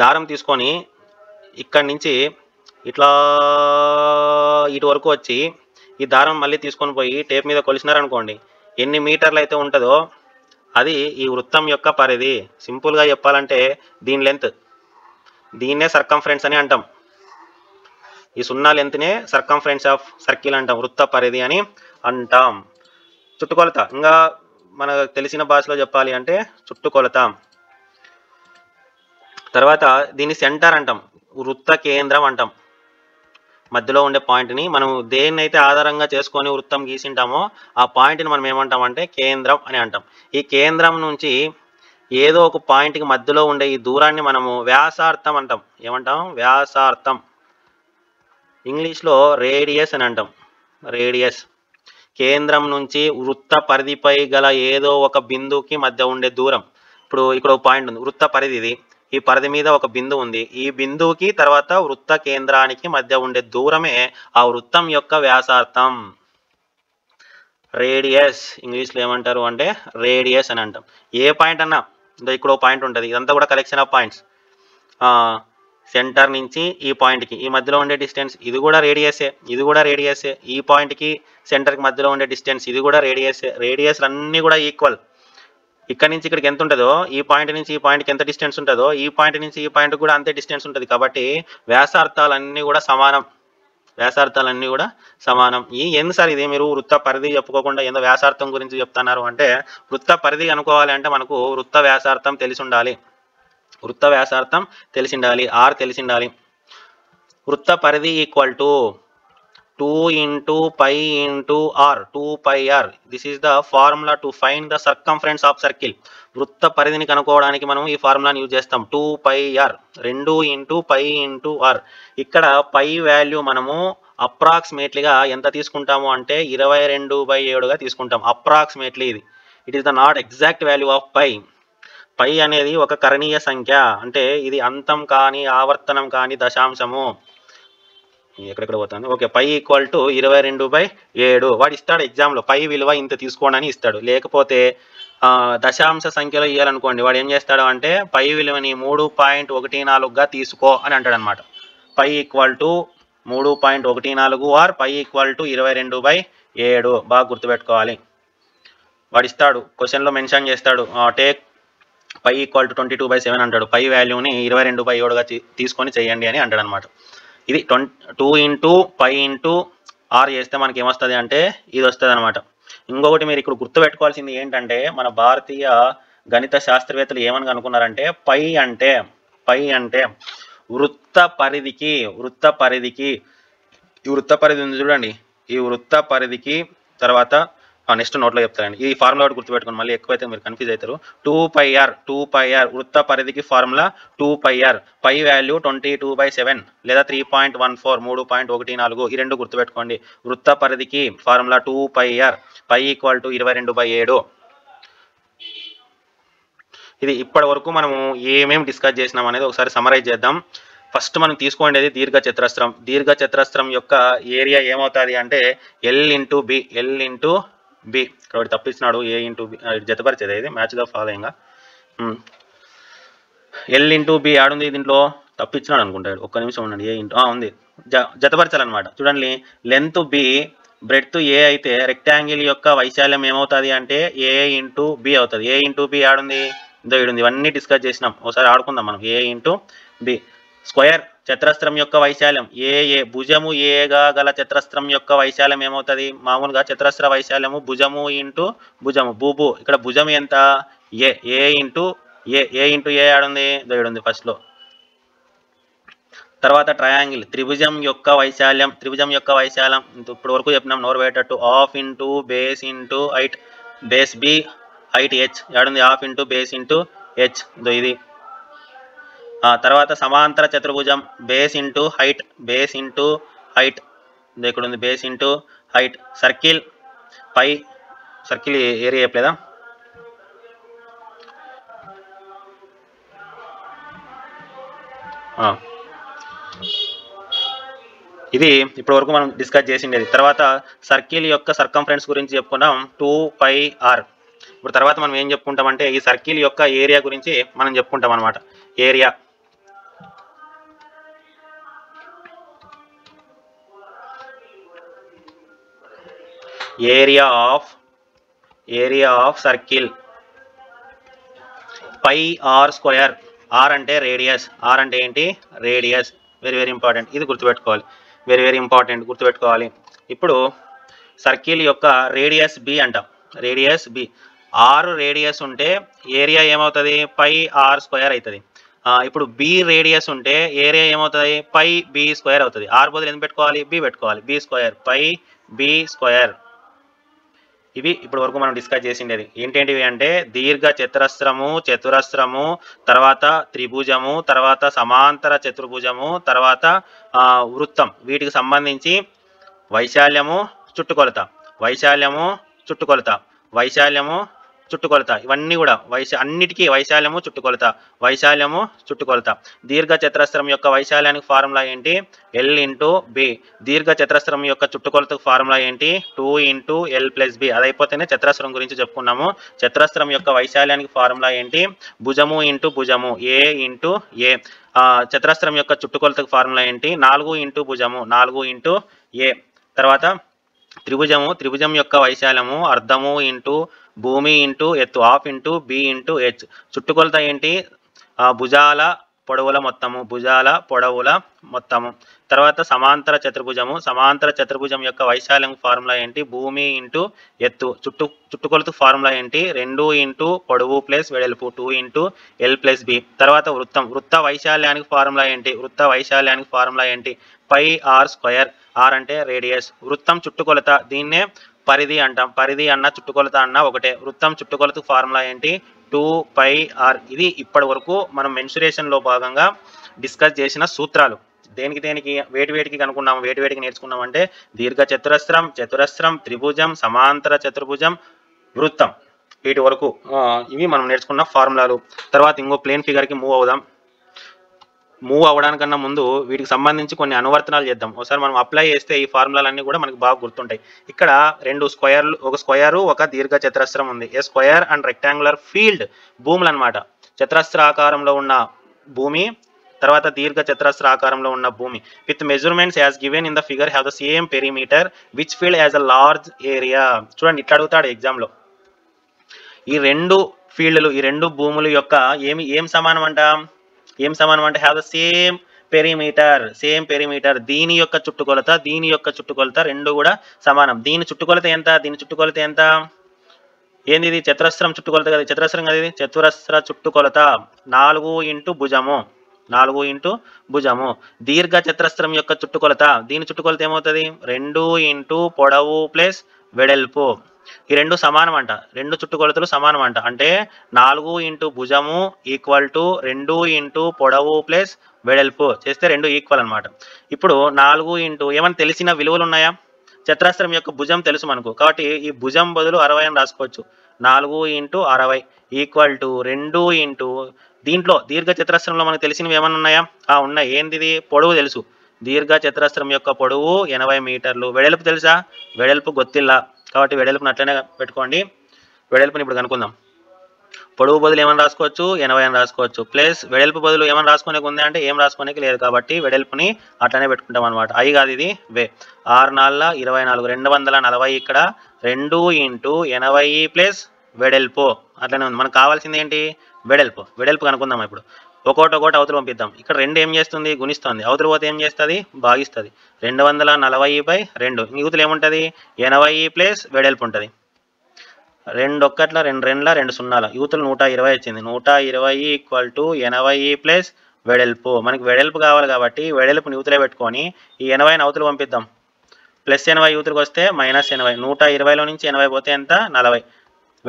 దారం తీసుకొని ఇక్కడి నుంచి ఇట్లా ఇటు వరకు వచ్చి ఈ దారం మళ్ళీ తీసుకొని పోయి టేప్ మీద కొలిసినారనుకోండి, ఎన్ని మీటర్లు అయితే ఉంటుందో అది ఈ వృత్తం యొక్క పరిధి. సింపుల్గా చెప్పాలంటే దీని లెంత్, దీన్నే సర్కంఫరెన్స్ అని అంటాం. ఈ 0 లెంత్నే సర్కంఫరెన్స్ ఆఫ్ సర్కిల్ అంటాం, వృత్త పరిధి అని అంటాం. చుట్టుకొలత, ఇంకా మనకు తెలిసిన భాషలో చెప్పాలి అంటే చుట్టుకొలత. తర్వాత దీన్ని సెంటర్ అంటాం, వృత్త కేంద్రం అంటాం. మధ్యలో ఉండే పాయింట్ని మనం దేన్నైతే ఆధారంగా చేసుకొని వృత్తం గీసింటామో ఆ పాయింట్ని మనం ఏమంటామంటే కేంద్రం అని అంటాం. ఈ కేంద్రం నుంచి ఏదో ఒక పాయింట్కి మధ్యలో ఉండే ఈ దూరాన్ని మనము వ్యాసార్థం అంటాం. ఏమంటాం? వ్యాసార్థం. ఇంగ్లీష్లో రేడియస్ అని అంటాం. రేడియస్. కేంద్రం నుంచి వృత్త పరిధిపై గల ఏదో ఒక బిందువుకి మధ్య ఉండే దూరం. ఇప్పుడు ఇక్కడ ఒక పాయింట్ ఉంది, వృత్త పరిధి ఇది. ఈ పరిధి మీద ఒక బిందువు ఉంది. ఈ బిందువుకి తర్వాత వృత్త కేంద్రానికి మధ్య ఉండే దూరమే ఆ వృత్తం యొక్క వ్యాసార్థం. రేడియస్. ఇంగ్లీష్లో ఏమంటారు అంటే రేడియస్ అని అంటాం. ఏ పాయింట్ అన్నా, ఇక్కడ ఒక పాయింట్ ఉంటుంది, ఇదంతా కూడా కలెక్షన్ ఆఫ్ పాయింట్స్. సెంటర్ నుంచి ఈ పాయింట్కి ఈ మధ్యలో ఉండే డిస్టెన్స్ ఇది కూడా రేడియసే, ఇది కూడా రేడియసే. ఈ పాయింట్కి సెంటర్కి మధ్యలో ఉండే డిస్టెన్స్ ఇది కూడా రేడియసే. రేడియస్లు అన్నీ కూడా ఈక్వల్. ఇక్కడ నుంచి ఇక్కడికి ఎంత ఉంటుందో, ఈ పాయింట్ నుంచి ఈ పాయింట్కి ఎంత డిస్టెన్స్ ఉంటుందో ఈ పాయింట్ నుంచి ఈ పాయింట్ కూడా అంతే డిస్టెన్స్ ఉంటుంది. కాబట్టి వ్యాసార్థాలన్నీ కూడా సమానం. వ్యాసార్థాలన్నీ కూడా సమానం. ఏంది సార్ ఇది మీరు వృత్త పరిధి చెప్పుకోకుండా ఏదో వ్యాసార్థం గురించి చెప్తున్నారు అంటే, వృత్త పరిధి అనుకోవాలి అంటే మనకు వృత్త వ్యాసార్థం తెలిసి ఉండాలి. వృత్త వ్యాసార్థం తెలిసి ఉండాలి, ఆర్ తెలిసి ఉండాలి. వృత్త పరిధి equal to 2 into pi into r, 2πr. This is the formula to find the circumference of circle. వృత్త పరిధిని కనుక్కోవడానికి మనం ఈ ఫార్ములాని యూజ్ చేస్తాం. 2πr, 2 into pi into r. ఇక్కడ పై వాల్యూ మనము అప్రాక్సిమేట్లీగా ఎంత తీసుకుంటాము అంటే 22/7గా తీసుకుంటాం. అప్రాక్సిమేట్లీ ఇది. It is the not exact value of pi. Pi అనేది ఒక కరణీయ సంఖ్య, అంటే ఇది అంతం కానీ ఆవర్తనం కానీ దశాంశము. ఎక్కడెక్కడ పోతుంది. Okay, pi equal to 22/7. వాడు ఇస్తాడు ఎగ్జామ్లో పై విలువ ఇంత తీసుకోండి అని ఇస్తాడు. లేకపోతే దశాంశ సంఖ్యలో ఇవ్వాలనుకోండి, వాడు ఏం చేస్తాడు అంటే పై విలువని 3.14గా తీసుకో అని అంటాడు అనమాట. Pi equal to 3.14 or pi equal to 22/7. బాగా గుర్తుపెట్టుకోవాలి. వాడు ఇస్తాడు, క్వశ్చన్లో మెన్షన్ చేస్తాడు, టేక్ పై ఈక్వల్ టు 22/7 అంటాడు. పై వాల్యూని 22/7గా తీసుకొని చేయండి అని అంటాడు అనమాట. ఇది 2 into pi into r చేస్తే మనకి ఏమొస్తుంది అంటే ఇది వస్తుంది అనమాట. ఇంకొకటి మీరు ఇక్కడ గుర్తుపెట్టుకోవాల్సింది ఏంటంటే, మన భారతీయ గణిత శాస్త్రవేత్తలు ఏమని అనుకున్నారంటే పై అంటే వృత్త పరిధికి ఈ వృత్త పరిధి ఉంది చూడండి, ఈ వృత్త పరిధికి తర్వాత నెక్స్ట్ నోట్లో చెప్తారండి. ఈ ఫార్ములా ఒకటి గుర్తుపెట్టుకోండి, మళ్ళీ ఎక్కువైతే మీరు కన్ఫ్యూజ్ అవుతారు. 2πr వృత్త పరిధికి ఫార్ములా 2πr. పై వాల్యూ 22/7 లేదా 3.14, 3.14. ఈ రెండు గుర్తుపెట్టుకోండి. వృత్త పరిధికి formula 2πr, pi equal to 22/7. ఇది ఇప్పటి వరకు మనము ఏమేమి డిస్కస్ చేసినాం అనేది ఒకసారి సమరైజ్ చేద్దాం. ఫస్ట్ మనం తీసుకోండి దీర్ఘచతురస్రం. దీర్ఘచతురస్రం యొక్క ఏరియా ఏమవుతుంది అంటే L into B. ఇక్కడ తప్పించినాడు, A into B జతపరిచేది. ఇది match the following. L into B ఆడుంది దీంట్లో, తప్పించినాడు అనుకుంటాడు. ఒక్క నిమిషం ఉండండి. ఉంది, జతపరచాలన్నమాట. చూడండి, లెంత్ B బ్రెడ్త్ A అయితే రెక్టాంగిల్ యొక్క వైశాల్యం ఏమవుతుంది అంటే A into B అవుతుంది. A into B ఆడుంది, ఇడుంది. ఇవన్నీ డిస్కస్ చేసినాం. ఒకసారి ఆడుకుందాం మనం. A into B. స్క్వేర్ చతురస్రం యొక్క వైశాల్యం AA. భుజము ఏగా గల చతురస్రం యొక్క వైశాల్యం ఏమవుతుంది? మామూలుగా చతురస్ర వైశాల్యము భుజము ఇంటూ భుజము బూబు. ఇక్కడ భుజం ఎంత? A ఇంటూ A ఆడుంది, ఇడుంది ఫస్ట్లో. తర్వాత ట్రయాంగిల్ త్రిభుజం యొక్క వైశాల్యం ఇప్పుడు వరకు చెప్పినాం నోరు పెట్టట్టు. Half into base into height, base B height H ఆడుంది. Half into base into H ఇది. తర్వాత సమాంతర చతుర్భుజం base into height, base into height, ఇక్కడ ఉంది బేస్ ఇంటూ హైట్. సర్కిల్ పై, సర్కిల్ ఏరియా చెప్పలేదా, ఇది ఇప్పటి వరకు మనం డిస్కస్ చేసిండేది. తర్వాత సర్కిల్ యొక్క సర్కంఫరెన్స్ గురించి చెప్పుకున్నాం 2πr. ఇప్పుడు తర్వాత మనం ఏం చెప్పుకుంటామంటే ఈ సర్కిల్ యొక్క ఏరియా గురించి మనం చెప్పుకుంటాం అనమాట. Area of circle πr². R అంటే రేడియస్, ఆర్ అంటే ఏంటి, రేడియస్. వెరీ ఇంపార్టెంట్, ఇది గుర్తుపెట్టుకోవాలి, వెరీ ఇంపార్టెంట్, గుర్తుపెట్టుకోవాలి. ఇప్పుడు సర్కిల్ యొక్క రేడియస్ బి అంటాం, రేడియస్ బి. 6 రేడియస్ ఉంటే ఏరియా ఏమవుతుంది, πr² అవుతుంది. ఇప్పుడు బి రేడియస్ ఉంటే ఏరియా ఏమవుతుంది, πb² అవుతుంది. ఆర్ బదులు ఎందుకు పెట్టుకోవాలి, బి పెట్టుకోవాలి, b², πb². ఇవి ఇప్పటి వరకు మనం డిస్కస్ చేసిండేది. ఏంటేంటివి అంటే దీర్ఘ చతురస్రము, తర్వాత త్రిభుజము, తర్వాత సమాంతర చతుర్భుజము, తర్వాత వృత్తం. వీటికి సంబంధించి వైశాల్యము, చుట్టుకొలత, ఇవన్నీ కూడా అన్నిటికీ వైశాల్యము, చుట్టుకొలత. దీర్ఘ చతురస్రం యొక్క వైశాల్యానికి ఫార్ములా ఏంటి, L ఇంటూ బి. దీర్ఘ చతురస్రం యొక్క చుట్టుకొలతకు ఫార్ములా ఏంటి, 2 ఇంటూ L+b. అది అయిపోతేనే చతురస్రం గురించి చెప్పుకున్నాము. చతురస్రం యొక్క వైశాల్యానికి ఫార్ములా ఏంటి, భుజము ఇంటూ భుజము, A ఇంటూ A. చతురస్రం యొక్క చుట్టుకొలతకు ఫార్ములా ఏంటి, 4 ఇంటూ భుజము, 4 ఇంటూ A. తర్వాత త్రిభుజం యొక్క వైశాల్యము అర్ధము ఇంటూ భూమి ఇంటూ ఎత్తు, half into B into H. చుట్టుకొలత ఏంటి, భుజాల పొడవుల మొత్తము. తర్వాత సమాంతర చతుర్భుజం యొక్క వైశాల్యం ఫార్ములా ఏంటి, భూమి ఇంటూ ఎత్తు. చుట్టుకొలత ఫార్ములా ఏంటి, 2 ఇంటూ పొడవు ప్లస్ వెడల్పు, 2 ఇంటూ L+b. తర్వాత వృత్త వైశాల్యానికి ఫార్ములా ఏంటి, πr². ఆర్ అంటే రేడియస్. వృత్తం చుట్టుకొలత, దీన్నే పరిధి అంటాం. పరిధి అన్న చుట్టుకొలత అన్న ఒకటే. వృత్తం చుట్టుకొలత ఫార్ములా ఏంటి, 2πr. ఇది ఇప్పటి వరకు మనం మెన్సురేషన్ లో భాగంగా డిస్కస్ చేసిన సూత్రాలు. దేనికి వేటికి కనుక్కున్నాము, వేటికి నేర్చుకున్నాం అంటే దీర్ఘ చతురస్రం, త్రిభుజం, సమాంతర చతుర్భుజం, వృత్తం, వీటి వరకు ఇవి మనం నేర్చుకున్న ఫార్ములాలు. తర్వాత ఇంకో ప్లేన్ ఫిగర్ కి మూవ్ అవ్వడానికన్నా ముందు వీటికి సంబంధించి కొన్ని అనువర్తనాలు చేద్దాం. ఒకసారి మనం అప్లై చేస్తే ఈ ఫార్ములాలన్నీ కూడా మనకు బాగా గుర్తుంటాయి. ఇక్కడ 2 స్క్వేర్లు, ఒక స్క్వేరు, ఒక దీర్ఘ చతురస్రం ఉంది. ఏ స్క్వేర్ అండ్ రెక్టాంగులర్ ఫీల్డ్, భూములు అనమాట. చతురస్ర ఆకారంలో ఉన్న భూమి, తర్వాత దీర్ఘ చతురస్ర ఆకారంలో ఉన్న భూమి. With measurements as given in the figure have the same perimeter which field as a large area. చూడండి, ఇట్లా అడుగుతాడు ఎగ్జామ్ లో. ఈ రెండు ఫీల్డ్లు, ఈ రెండు భూముల యొక్క ఏం సమానం అంట, హ్యావ్ ద సేమ్ పెరిమీటర్. దీని యొక్క చుట్టుకొలత రెండు కూడా సమానం. దీని చుట్టుకొలత ఎంత, ఏంది ఇది, చతురస్రం చుట్టుకొలత కదా, చతురస్రం కదా ఇది, చతురస్ర చుట్టుకొలత 4 ఇంటూ భుజము. దీర్ఘ చతురస్రం యొక్క చుట్టుకొలత, దీని చుట్టుకొలత ఏమవుతుంది, 2 ఇంటూ పొడవు ప్లస్ వెడల్పు. ఈ రెండు సమానం అంట, రెండు చుట్టుకొలతలు సమానం అంట. అంటే 4 ఇంటూ భుజము ఈక్వల్ టు 2 ఇంటూ పొడవు ప్లస్ వెడల్పు చేస్తే 2 ఈక్వల్ అనమాట. ఇప్పుడు 4 ఇంటూ ఏమైనా తెలిసిన విలువలు ఉన్నాయా, చతురస్రం యొక్క భుజం తెలుసు మనకు, కాబట్టి ఈ భుజం బదులు 60 అని రాసుకోవచ్చు. 4 ఇంటూ 60 ఈక్వల్ టు 2 ఇంటూ, దీంట్లో దీర్ఘ చతురస్రంలో మనకు తెలిసినవి ఏమైనా ఉన్నాయా, ఉన్నాయి. ఏంటిది, పొడవు తెలుసు, దీర్ఘ చతురస్రం యొక్క పొడవు 80 మీటర్లు. వెడల్పు తెలుసా, వెడల్పు గొత్తిల్లా, కాబట్టి వెడల్పుని అట్లనే పెట్టుకోండి. వెడల్పుని ఇప్పుడు కనుక్కుందాం. పొడవు బదులు ఏమైనా రాసుకోవచ్చు, 80 అని రాసుకోవచ్చు. ప్లస్ వెడల్పు బదులు ఏమైనా రాసుకోనికి ఉంది అంటే ఏం రాసుకోనికి లేదు, కాబట్టి వెడల్పుని అట్లనే పెట్టుకుంటాం అనమాట. అయి కాదు, ఇది వే. 6 4 24, 240 ఇక్కడ 2 ఇంటూ 80 ప్లస్ వెడల్పు అట్లనే ఉంది. మనకు కావాల్సింది ఏంటి, వెడల్పు కనుక్కుందాం. ఇప్పుడు ఒక్కోటి అవతల పంపిద్దాం. ఇక్కడ 2 ఏం చేస్తుంది, గుణిస్తుంది. అవతల పోతే ఏం చేస్తుంది, భాగిస్తుంది. 240/2. యూతులు ఏముంటుంది, 80 ప్లస్ వెడల్పు ఉంటుంది. 2 1 2 2 2 0. యూతులు 120 వచ్చింది. 120 ఈక్వల్ టు 80 ప్లస్ వెడల్పు. మనకి వెడల్పు కావాలి కాబట్టి వెడల్పు యూతులే పెట్టుకొని ఈ 80ని అవతల పంపిద్దాం. ప్లస్ 80 యూతులకు వస్తే -80. 120లో నుంచి 80 పోతే ఎంత, 40.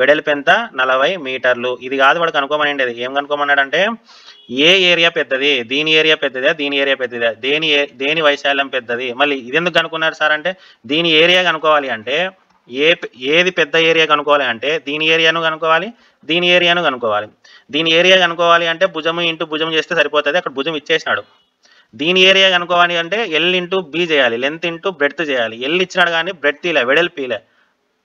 వెడల్పు ఎంత 40 మీటర్లు. ఇది కాదు వాడు కనుక్కోమనేది. ఏం కనుక్కోమన్నాడంటే ఏ ఏరియా పెద్దది, దీని ఏరియా పెద్దదా, దీని ఏరియా పెద్దదా, దేని వైశాల్యం పెద్దది. మళ్ళీ ఇది ఎందుకు కనుక్కున్నారు సార్ అంటే దీని ఏరియా కనుక్కోవాలి అంటే ఏది పెద్ద ఏరియా కనుక్కోవాలి అంటే దీని ఏరియాను కనుక్కోవాలి, దీని ఏరియాను కనుక్కోవాలి. దీని ఏరియా కనుక్కోవాలి అంటే భుజము ఇంటూ భుజం చేస్తే సరిపోతుంది. అక్కడ భుజం ఇచ్చేసినాడు. దీని ఏరియా కనుక్కోవాలి అంటే ఎల్ ఇంటూ బి చేయాలి, లెంత్ ఇంటూ బ్రెడ్త్ చేయాలి. ఎల్ ఇచ్చినాడు కానీ బ్రెడ్త్ ఇలా వెడల్పు ఇలా.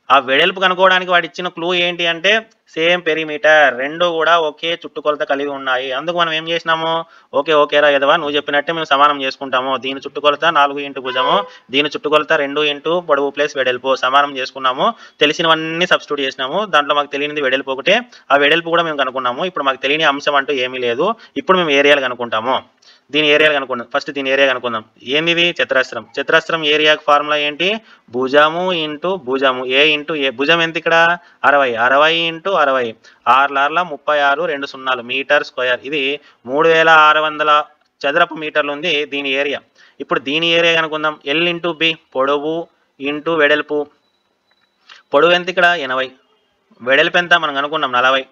ఆ వెడల్పు కనుక్కోవడానికి వాడు ఇచ్చిన క్లూ ఏంటి అంటే సేమ్ పెరిమీటర్, రెండు కూడా ఒకే చుట్టుకొలత కలిగి ఉన్నాయి. అందుకు మనం ఏం చేసినాము, ఓకేరా ఎదవా నువ్వు చెప్పినట్టే మేము సమానం చేసుకుంటాము. దీని చుట్టుకొలత 4 ఇంటూ భుజము, దీని చుట్టుకొలత 2 ఇంటూ పొడవు ప్లస్ వెడల్పు సమానం చేసుకున్నాము. తెలిసినవన్నీ సబ్స్టిట్యూట్ చేసినాము. దాంట్లో మాకు తెలియనిది వెడల్పు ఒకటే, ఆ వెడల్పు కూడా మేము కనుక్కున్నాము. ఇప్పుడు మాకు తెలియని అంశం అంటూ ఏమీ లేదు. ఇప్పుడు మేము ఏరియాలు కనుక్కుంటాము. దీని ఏరియా కనుక్కుందాం. ఫస్ట్ దీని ఏరియా కనుక్కుందాం. ఏంది ఇది చతురస్రం. చతురస్రం ఏరియాకి ఫార్ములా ఏంటి, భుజము ఇంటూ భుజము, ఏ ఇంటూ ఏ. భుజం ఎంత ఇక్కడ 60 ఇంటూ 60, 6 36 2 సున్నాలు మీటర్ స్క్వేర్. ఇది 3600 చదరపు మీటర్లు ఉంది దీని ఏరియా. ఇప్పుడు దీని ఏరియా కనుక్కుందాం. ఎల్ ఇంటూ బి, పొడవు ఇంటూ వెడల్పు. పొడవు ఎంత ఇక్కడ 80, వెడల్పు ఎంత మనం కనుక్కున్నాం 40,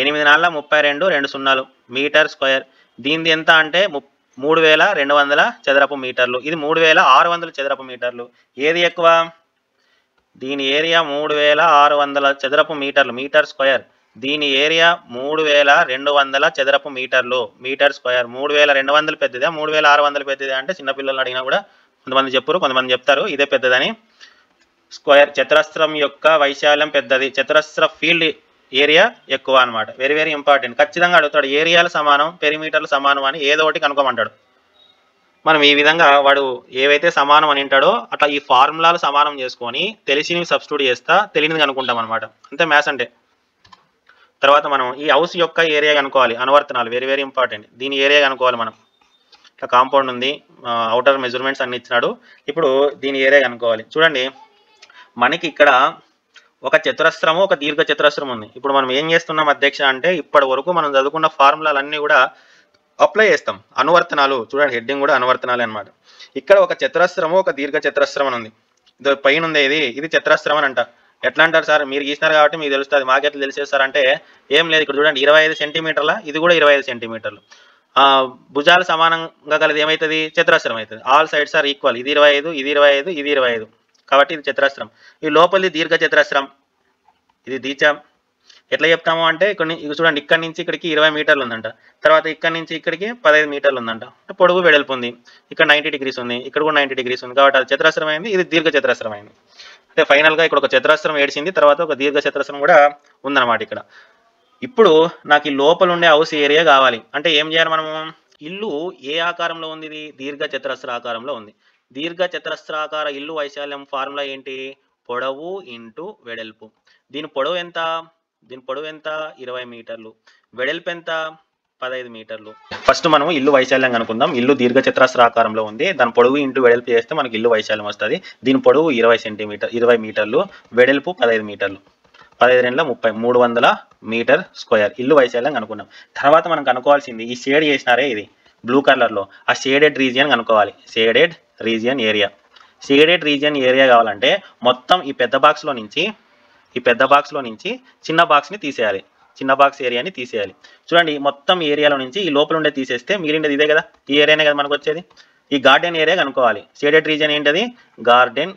8 4 32 2 సున్నాలు మీటర్ స్క్వేర్. దీనిది ఎంత అంటే 3200 చదరపు మీటర్లు. ఇది 3600 చదరపు మీటర్లు. ఏది ఎక్కువ, దీని ఏరియా 3600 చదరపు మీటర్లు మీటర్ స్క్వేర్. దీని ఏరియా 3200 చదరపు మీటర్లు మీటర్ స్క్వేర్. 3200 పెద్దదా 3600 పెద్దదా అంటే చిన్నపిల్లలు అడిగినా కూడా కొంతమంది చెప్పరు, కొంతమంది చెప్తారు ఇదే పెద్దదని. స్క్వేర్ చతురస్రం యొక్క వైశాల్యం పెద్దది, చతురస్ర ఫీల్డ్ ఏరియా ఎక్కువ అనమాట. Very very important. ఖచ్చితంగా అడుగుతాడు ఏరియాలు సమానం పెరిమీటర్లు సమానం అని ఏదో ఒకటి కనుక్కోమంటాడు. మనం ఈ విధంగా వాడు ఏవైతే సమానం అని అంటాడో అట్లా ఈ ఫార్ములాలు సమానం చేసుకొని తెలిసినవి సబ్స్టిట్యూట్ చేస్తా, తెలియనిది కనుక్కుంటాం అనమాట. అంతే మ్యాథ్స్ అంటే. తర్వాత మనం ఈ హౌస్ యొక్క ఏరియా కనుక్కోవాలి. అనువర్తనాలు వెరీ వెరీ ఇంపార్టెంట్. దీని ఏరియా కనుక్కోవాలి మనం. ఇట్లా కాంపౌండ్ ఉంది, అవుటర్ మెజర్మెంట్స్ అన్ని ఇచ్చినాడు. ఇప్పుడు దీని ఏరియా కనుక్కోవాలి. చూడండి మనకి ఇక్కడ ఒక చతురస్రము ఒక దీర్ఘ చతురస్రం ఉంది. ఇప్పుడు మనం ఏం చేస్తున్నాం అధ్యక్ష అంటే ఇప్పటి వరకు మనం చదువుకున్న ఫార్ములాలన్నీ కూడా అప్లై చేస్తాం. అనువర్తనాలు చూడండి, హెడ్డింగ్ కూడా అనువర్తనాలే అనమాట. ఇక్కడ ఒక చతురస్రము ఒక దీర్ఘ చతురస్రం అని ఉంది. ఇది పైన ఉంది, ఇది చతురస్రం అని అంట. ఎట్లా అంటారు సార్, మీరు గీసినారు కాబట్టి మీకు తెలుస్తుంది, మాకెట్లా తెలిసేస్తారంటే ఏం లేదు. ఇక్కడ చూడండి 25 సెంటీమీటర్ల, ఇది కూడా 25 సెంటీమీటర్లు. భుజాలు సమానంగా కలిది ఏమవుతుంది, చతురస్రం అవుతుంది. All sides are equal. ఇది 25, ఇది 25, ఇది 25, కాబట్టి ఇది చతురస్రం. ఈ లోపలిది దీర్ఘ చతురస్రం, ఇది దీచం. ఎట్లా చెప్తాము అంటే ఇక్కడ చూడండి, ఇక్కడ నుంచి ఇక్కడికి 20 మీటర్లు ఉందంట. తర్వాత ఇక్కడ నుంచి ఇక్కడికి 15 మీటర్లు ఉందంట. పొడుగు వెడల్పు ఉంది. ఇక్కడ 90 డిగ్రీస్ ఉంది, ఇక్కడ కూడా 90 డిగ్రీస్ ఉంది. కాబట్టి అది చతురస్రం అయింది, ఇది దీర్ఘ చతురస్రం అయింది. అంటే ఫైనల్గా ఇక్కడ ఒక చతురస్రం ఏడిచింది, తర్వాత ఒక దీర్ఘ చతురస్రం కూడా ఉందన్నమాట ఇక్కడ. ఇప్పుడు నాకు ఈ లోపల ఉండే హౌస్ ఏరియా కావాలి అంటే ఏం చేయాలి మనము, ఇల్లు ఏ ఆకారంలో ఉంది, ఇది దీర్ఘ చతురస్ర ఆకారంలో ఉంది. దీర్ఘ చతురస్రాకార ఇల్లు వైశాల్యం ఫార్ములా ఏంటి, పొడవు ఇంటూ వెడల్పు. దీని పొడవు ఎంత, 20 మీటర్లు, వెడల్పు ఎంత 15 మీటర్లు. ఫస్ట్ మనం ఇల్లు వైశాల్యం కనుక్కుందాం. ఇల్లు దీర్ఘ చతురస్రాకారంలో ఉంది, దాని పొడవు ఇంటూ వెడల్పు చేస్తే మనకి ఇల్లు వైశాల్యం వస్తుంది. దీని పొడవు 20 మీటర్లు, వెడల్పు 15 మీటర్లు. 15 30, 300 మీటర్ స్క్వేర్ ఇల్లు వైశాల్యం కనుక్కున్నాం. తర్వాత మనం కనుక్కోవాల్సింది ఈ షేడ్ చేసినారే ఇది బ్లూ కలర్లో, ఆ షేడెడ్ రీజియన్ కనుక్కోవాలి. Shaded region area. Shaded region area కావాలంటే మొత్తం ఈ పెద్ద బాక్స్లో నుంచి చిన్న బాక్స్ని తీసేయాలి. చిన్న బాక్స్ ఏరియాని తీసేయాలి. చూడండి మొత్తం ఏరియాలో నుంచి ఈ లోపల ఉండే తీసేస్తే మిగిలినది ఇదే కదా, ఈ ఏరియానే కదా మనకు వచ్చేది. ఈ గార్డెన్ ఏరియా కనుక్కోవాలి. షేడెడ్ రీజియన్ ఏంటది, గార్డెన్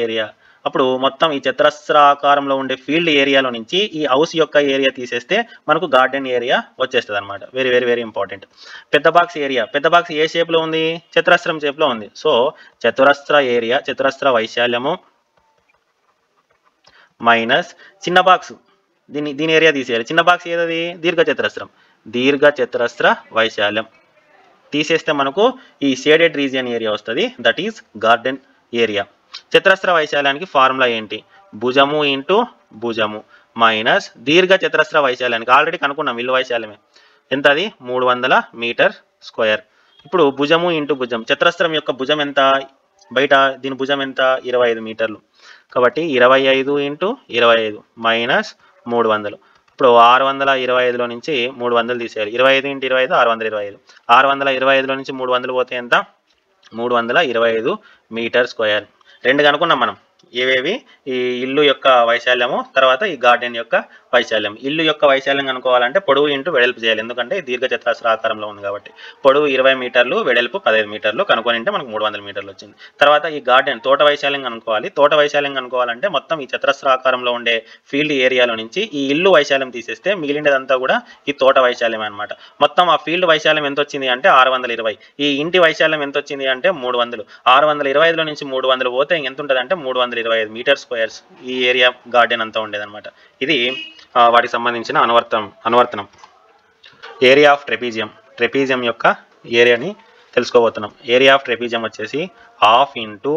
ఏరియా. అప్పుడు మొత్తం ఈ చతురస్రాకారంలో ఉండే ఫీల్డ్ ఏరియాలో నుంచి ఈ హౌస్ యొక్క ఏరియా తీసేస్తే మనకు గార్డెన్ ఏరియా వచ్చేస్తుంది అనమాట. Very very very important. పెద్ద బాక్స్ ఏరియా, పెద్ద బాక్స్ ఏ షేప్లో ఉంది, చతురస్రం షేప్లో ఉంది. సో చతురస్ర ఏరియా, చతురస్ర వైశాల్యము మైనస్ చిన్న బాక్స్, దీని ఏరియా తీసేయాలి. చిన్న బాక్స్ ఏదది, దీర్ఘ చతురస్ర వైశాల్యం తీసేస్తే మనకు ఈ షేడెడ్ రీజియన్ ఏరియా వస్తుంది, దట్ ఈస్ గార్డెన్ ఏరియా. చతురస్ర వైశాల్యానికి ఫార్ములా ఏంటి, భుజము ఇంటూ భుజము మైనస్ దీర్ఘ చతురస్ర వైశాల్యానికి ఆల్రెడీ కనుక్కున్నాం ఇల్లు వైశాల్యమే ఎంత, అది 300 మీటర్ స్క్వేర్. ఇప్పుడు భుజము ఇంటూ భుజం, చతురస్రం యొక్క భుజం ఎంత, బయట దీని భుజం ఎంత 25 మీటర్లు. కాబట్టి 25 ఇంటూ 25 మైనస్ 300. ఇప్పుడు 625లో నుంచి 300 తీసేయాలి. 25 ఇంటూ 25 625. 625లో నుంచి 300 పోతే ఎంత, 325 మీటర్ స్క్వేర్. రెండు కనుక్కున్నాం మనం, ఏవేవి ఈ ఇల్లు యొక్క వైశాల్యము తర్వాత ఈ గార్డెన్ యొక్క వైశాల్యం. ఇల్లు యొక్క వైశాల్యం కనుక్కోవాలంటే పొడవు ఇంటూ వెడల్పు చేయాలి, ఎందుకంటే దీర్ఘచతురస్ర ఆకారంలో ఉంది కాబట్టి. పొడవు 20 మీటర్లు, వెడల్పు 15 మీటర్లు కనుక్కొని ఉంటే మనకు 300 మీటర్లు వచ్చింది. తర్వాత ఈ గార్డెన్ తోట వైశాల్యం కనుక్కోవాలి. తోట వైశాల్యం కనుక్కోవాలంటే మొత్తం ఈ చతురస్ర ఆకారంలో ఉండే ఫీల్డ్ ఏరియాలో నుంచి ఈ ఇల్లు వైశాల్యం తీసేస్తే మిగిలినదంతా కూడా ఈ తోట వైశాల్యం అనమాట. మొత్తం ఆ ఫీల్డ్ వైశాల్యం ఎంత వచ్చింది అంటే 620. ఈ ఇంటి వైశాల్యం ఎంత వచ్చింది అంటే 300. 625లో నుంచి 300 పోతే ఎంత ఉంటుంది అంటే 325 మీటర్ స్క్వేర్స్ ఈ ఏరియా గార్డెన్ అంతా ఉండేదన్నమాట. ఇది వాటికి సంబంధించిన అనువర్తనం. ఏరియా ఆఫ్ ట్రెపీజియం యొక్క ఏరియాని తెలుసుకోబోతున్నాం. ఏరియా ఆఫ్ ట్రెపీజియం వచ్చేసి హాఫ్ ఇంటూ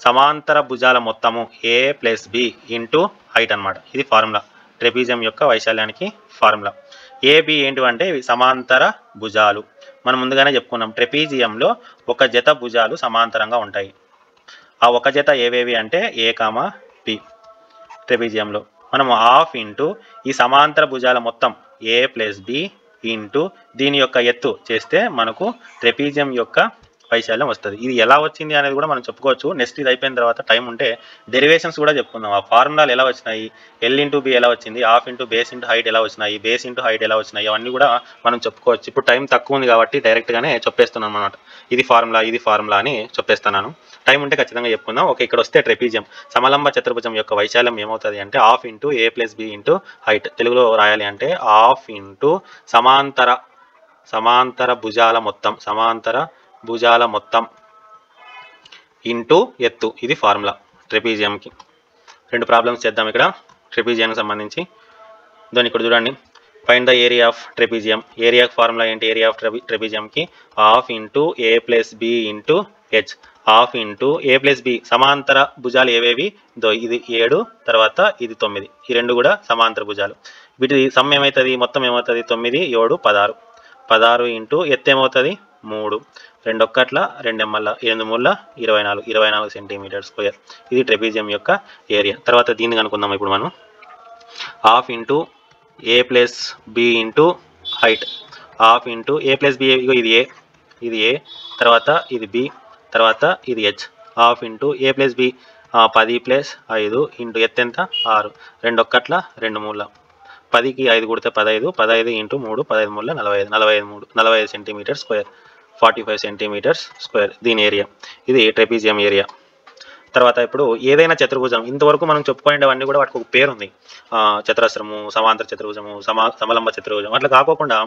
సమాంతర భుజాల మొత్తము ఏ ప్లస్ బి ఇంటూ హైట్ అనమాట. ఇది ఫార్ములా, ట్రెపీజియం యొక్క వైశాల్యానికి ఫార్ములా. ఏబి ఏంటివంటే ఇవి సమాంతర భుజాలు. మనం ముందుగానే చెప్పుకున్నాం, ట్రెపీజియంలో ఒక జత భుజాలు సమాంతరంగా ఉంటాయి. ఆ ఒక జత ఏవేవి అంటే ఏ కామా బి. ట్రెపీజియంలో మనం హాఫ్ ఇంటూ ఈ సమాంతర భుజాల మొత్తం ఏ ప్లస్ బి ఇంటూ దీని యొక్క ఎత్తు చేస్తే మనకు ట్రెపీజియం యొక్క వైశాల్యం వస్తుంది. ఇది ఎలా వచ్చింది అనేది కూడా మనం చెప్పుకోవచ్చు. నెక్స్ట్ ఇది అయిపోయిన తర్వాత టైం ఉంటే డెరివేషన్స్ కూడా చెప్పుకుందాం. ఆ ఫార్ములాలు ఎలా వచ్చినాయి, ఎల్ ఇంటూ బి ఎలా వచ్చింది, half into base into height ఎలా వచ్చినాయి, బేస్ ఇంటూ హైట్ ఎలా వచ్చినాయి, అవన్నీ కూడా మనం చెప్పుకోవచ్చు. ఇప్పుడు టైం తక్కువ ఉంది కాబట్టి డైరెక్ట్గానే చెప్పేస్తున్నాను అనమాట. ఇది ఫార్ములా అని చెప్పేస్తున్నాను. టైం ఉంటే ఖచ్చితంగా చెప్పుకుందాం. ఓకే, ఇక్కడ వస్తే ట్రెపీజియం సమలంబ చతుర్భుజం యొక్క వైశాల్యం ఏమవుతుంది అంటే half into A plus B into height. తెలుగులో రాయాలి అంటే హాఫ్ ఇంటూ సమాంతర భుజాల మొత్తం ఇంటూ ఎత్తు. ఇది ఫార్ములా ట్రెపీజియంకి. 2 ప్రాబ్లమ్స్ చేద్దాం ఇక్కడ ట్రెపీజియానికి సంబంధించి. దాన్ని ఇక్కడ చూడండి. Find the area of trapezium. Area formula ఏంటి? ఏరియా ఆఫ్ ట్రెపీజియంకి half into A plus B into H. Half into A plus B సమాంతర భుజాలు ఏవేవి? ఇది 7, తర్వాత ఇది 9. ఈ రెండు కూడా సమాంతర భుజాలు. వీటి సమ్ ఏమవుతుంది? మొత్తం ఏమవుతుంది? 9, 7, 16. 16 ఇంటూ ఎత్తు ఏమవుతుంది? 3. 2 ఒక్కట్ల 2 ఎమ్మల 8 మూల 24 సెంటీమీటర్ స్క్వేర్. ఇది ట్రెపీజియం యొక్క ఏరియా. తర్వాత దీన్ని కనుక్కుందాం ఇప్పుడు మనం. Half into A plus B into height. Half into A plus B, ఇది ఏ, తర్వాత ఇది బి, తర్వాత ఇది H. Half into A plus B 10 plus 5 into ఎత్తు ఎంత? 6. 2 ఒక్కట్ల 2 మూల 10కి 5 కొడితే 15. 15 ఇంటూ 3 15 మూల 45 సెంటీమీటర్ స్క్వేర్, 45 సెంటీమీటర్స్ స్క్వేర్ దీని ఏరియా. ఇది ట్రెపీజియం ఏరియా. తర్వాత ఇప్పుడు ఏదైనా చతుర్భుజం, ఇంతవరకు మనం చెప్పుకునేవన్నీ కూడా వాటికి ఒక పేరు ఉంది. చతురస్రము, సమాంతర చతుర్భుజము, సమలంబ చతుర్భుజం. అట్లా కాకోకుండా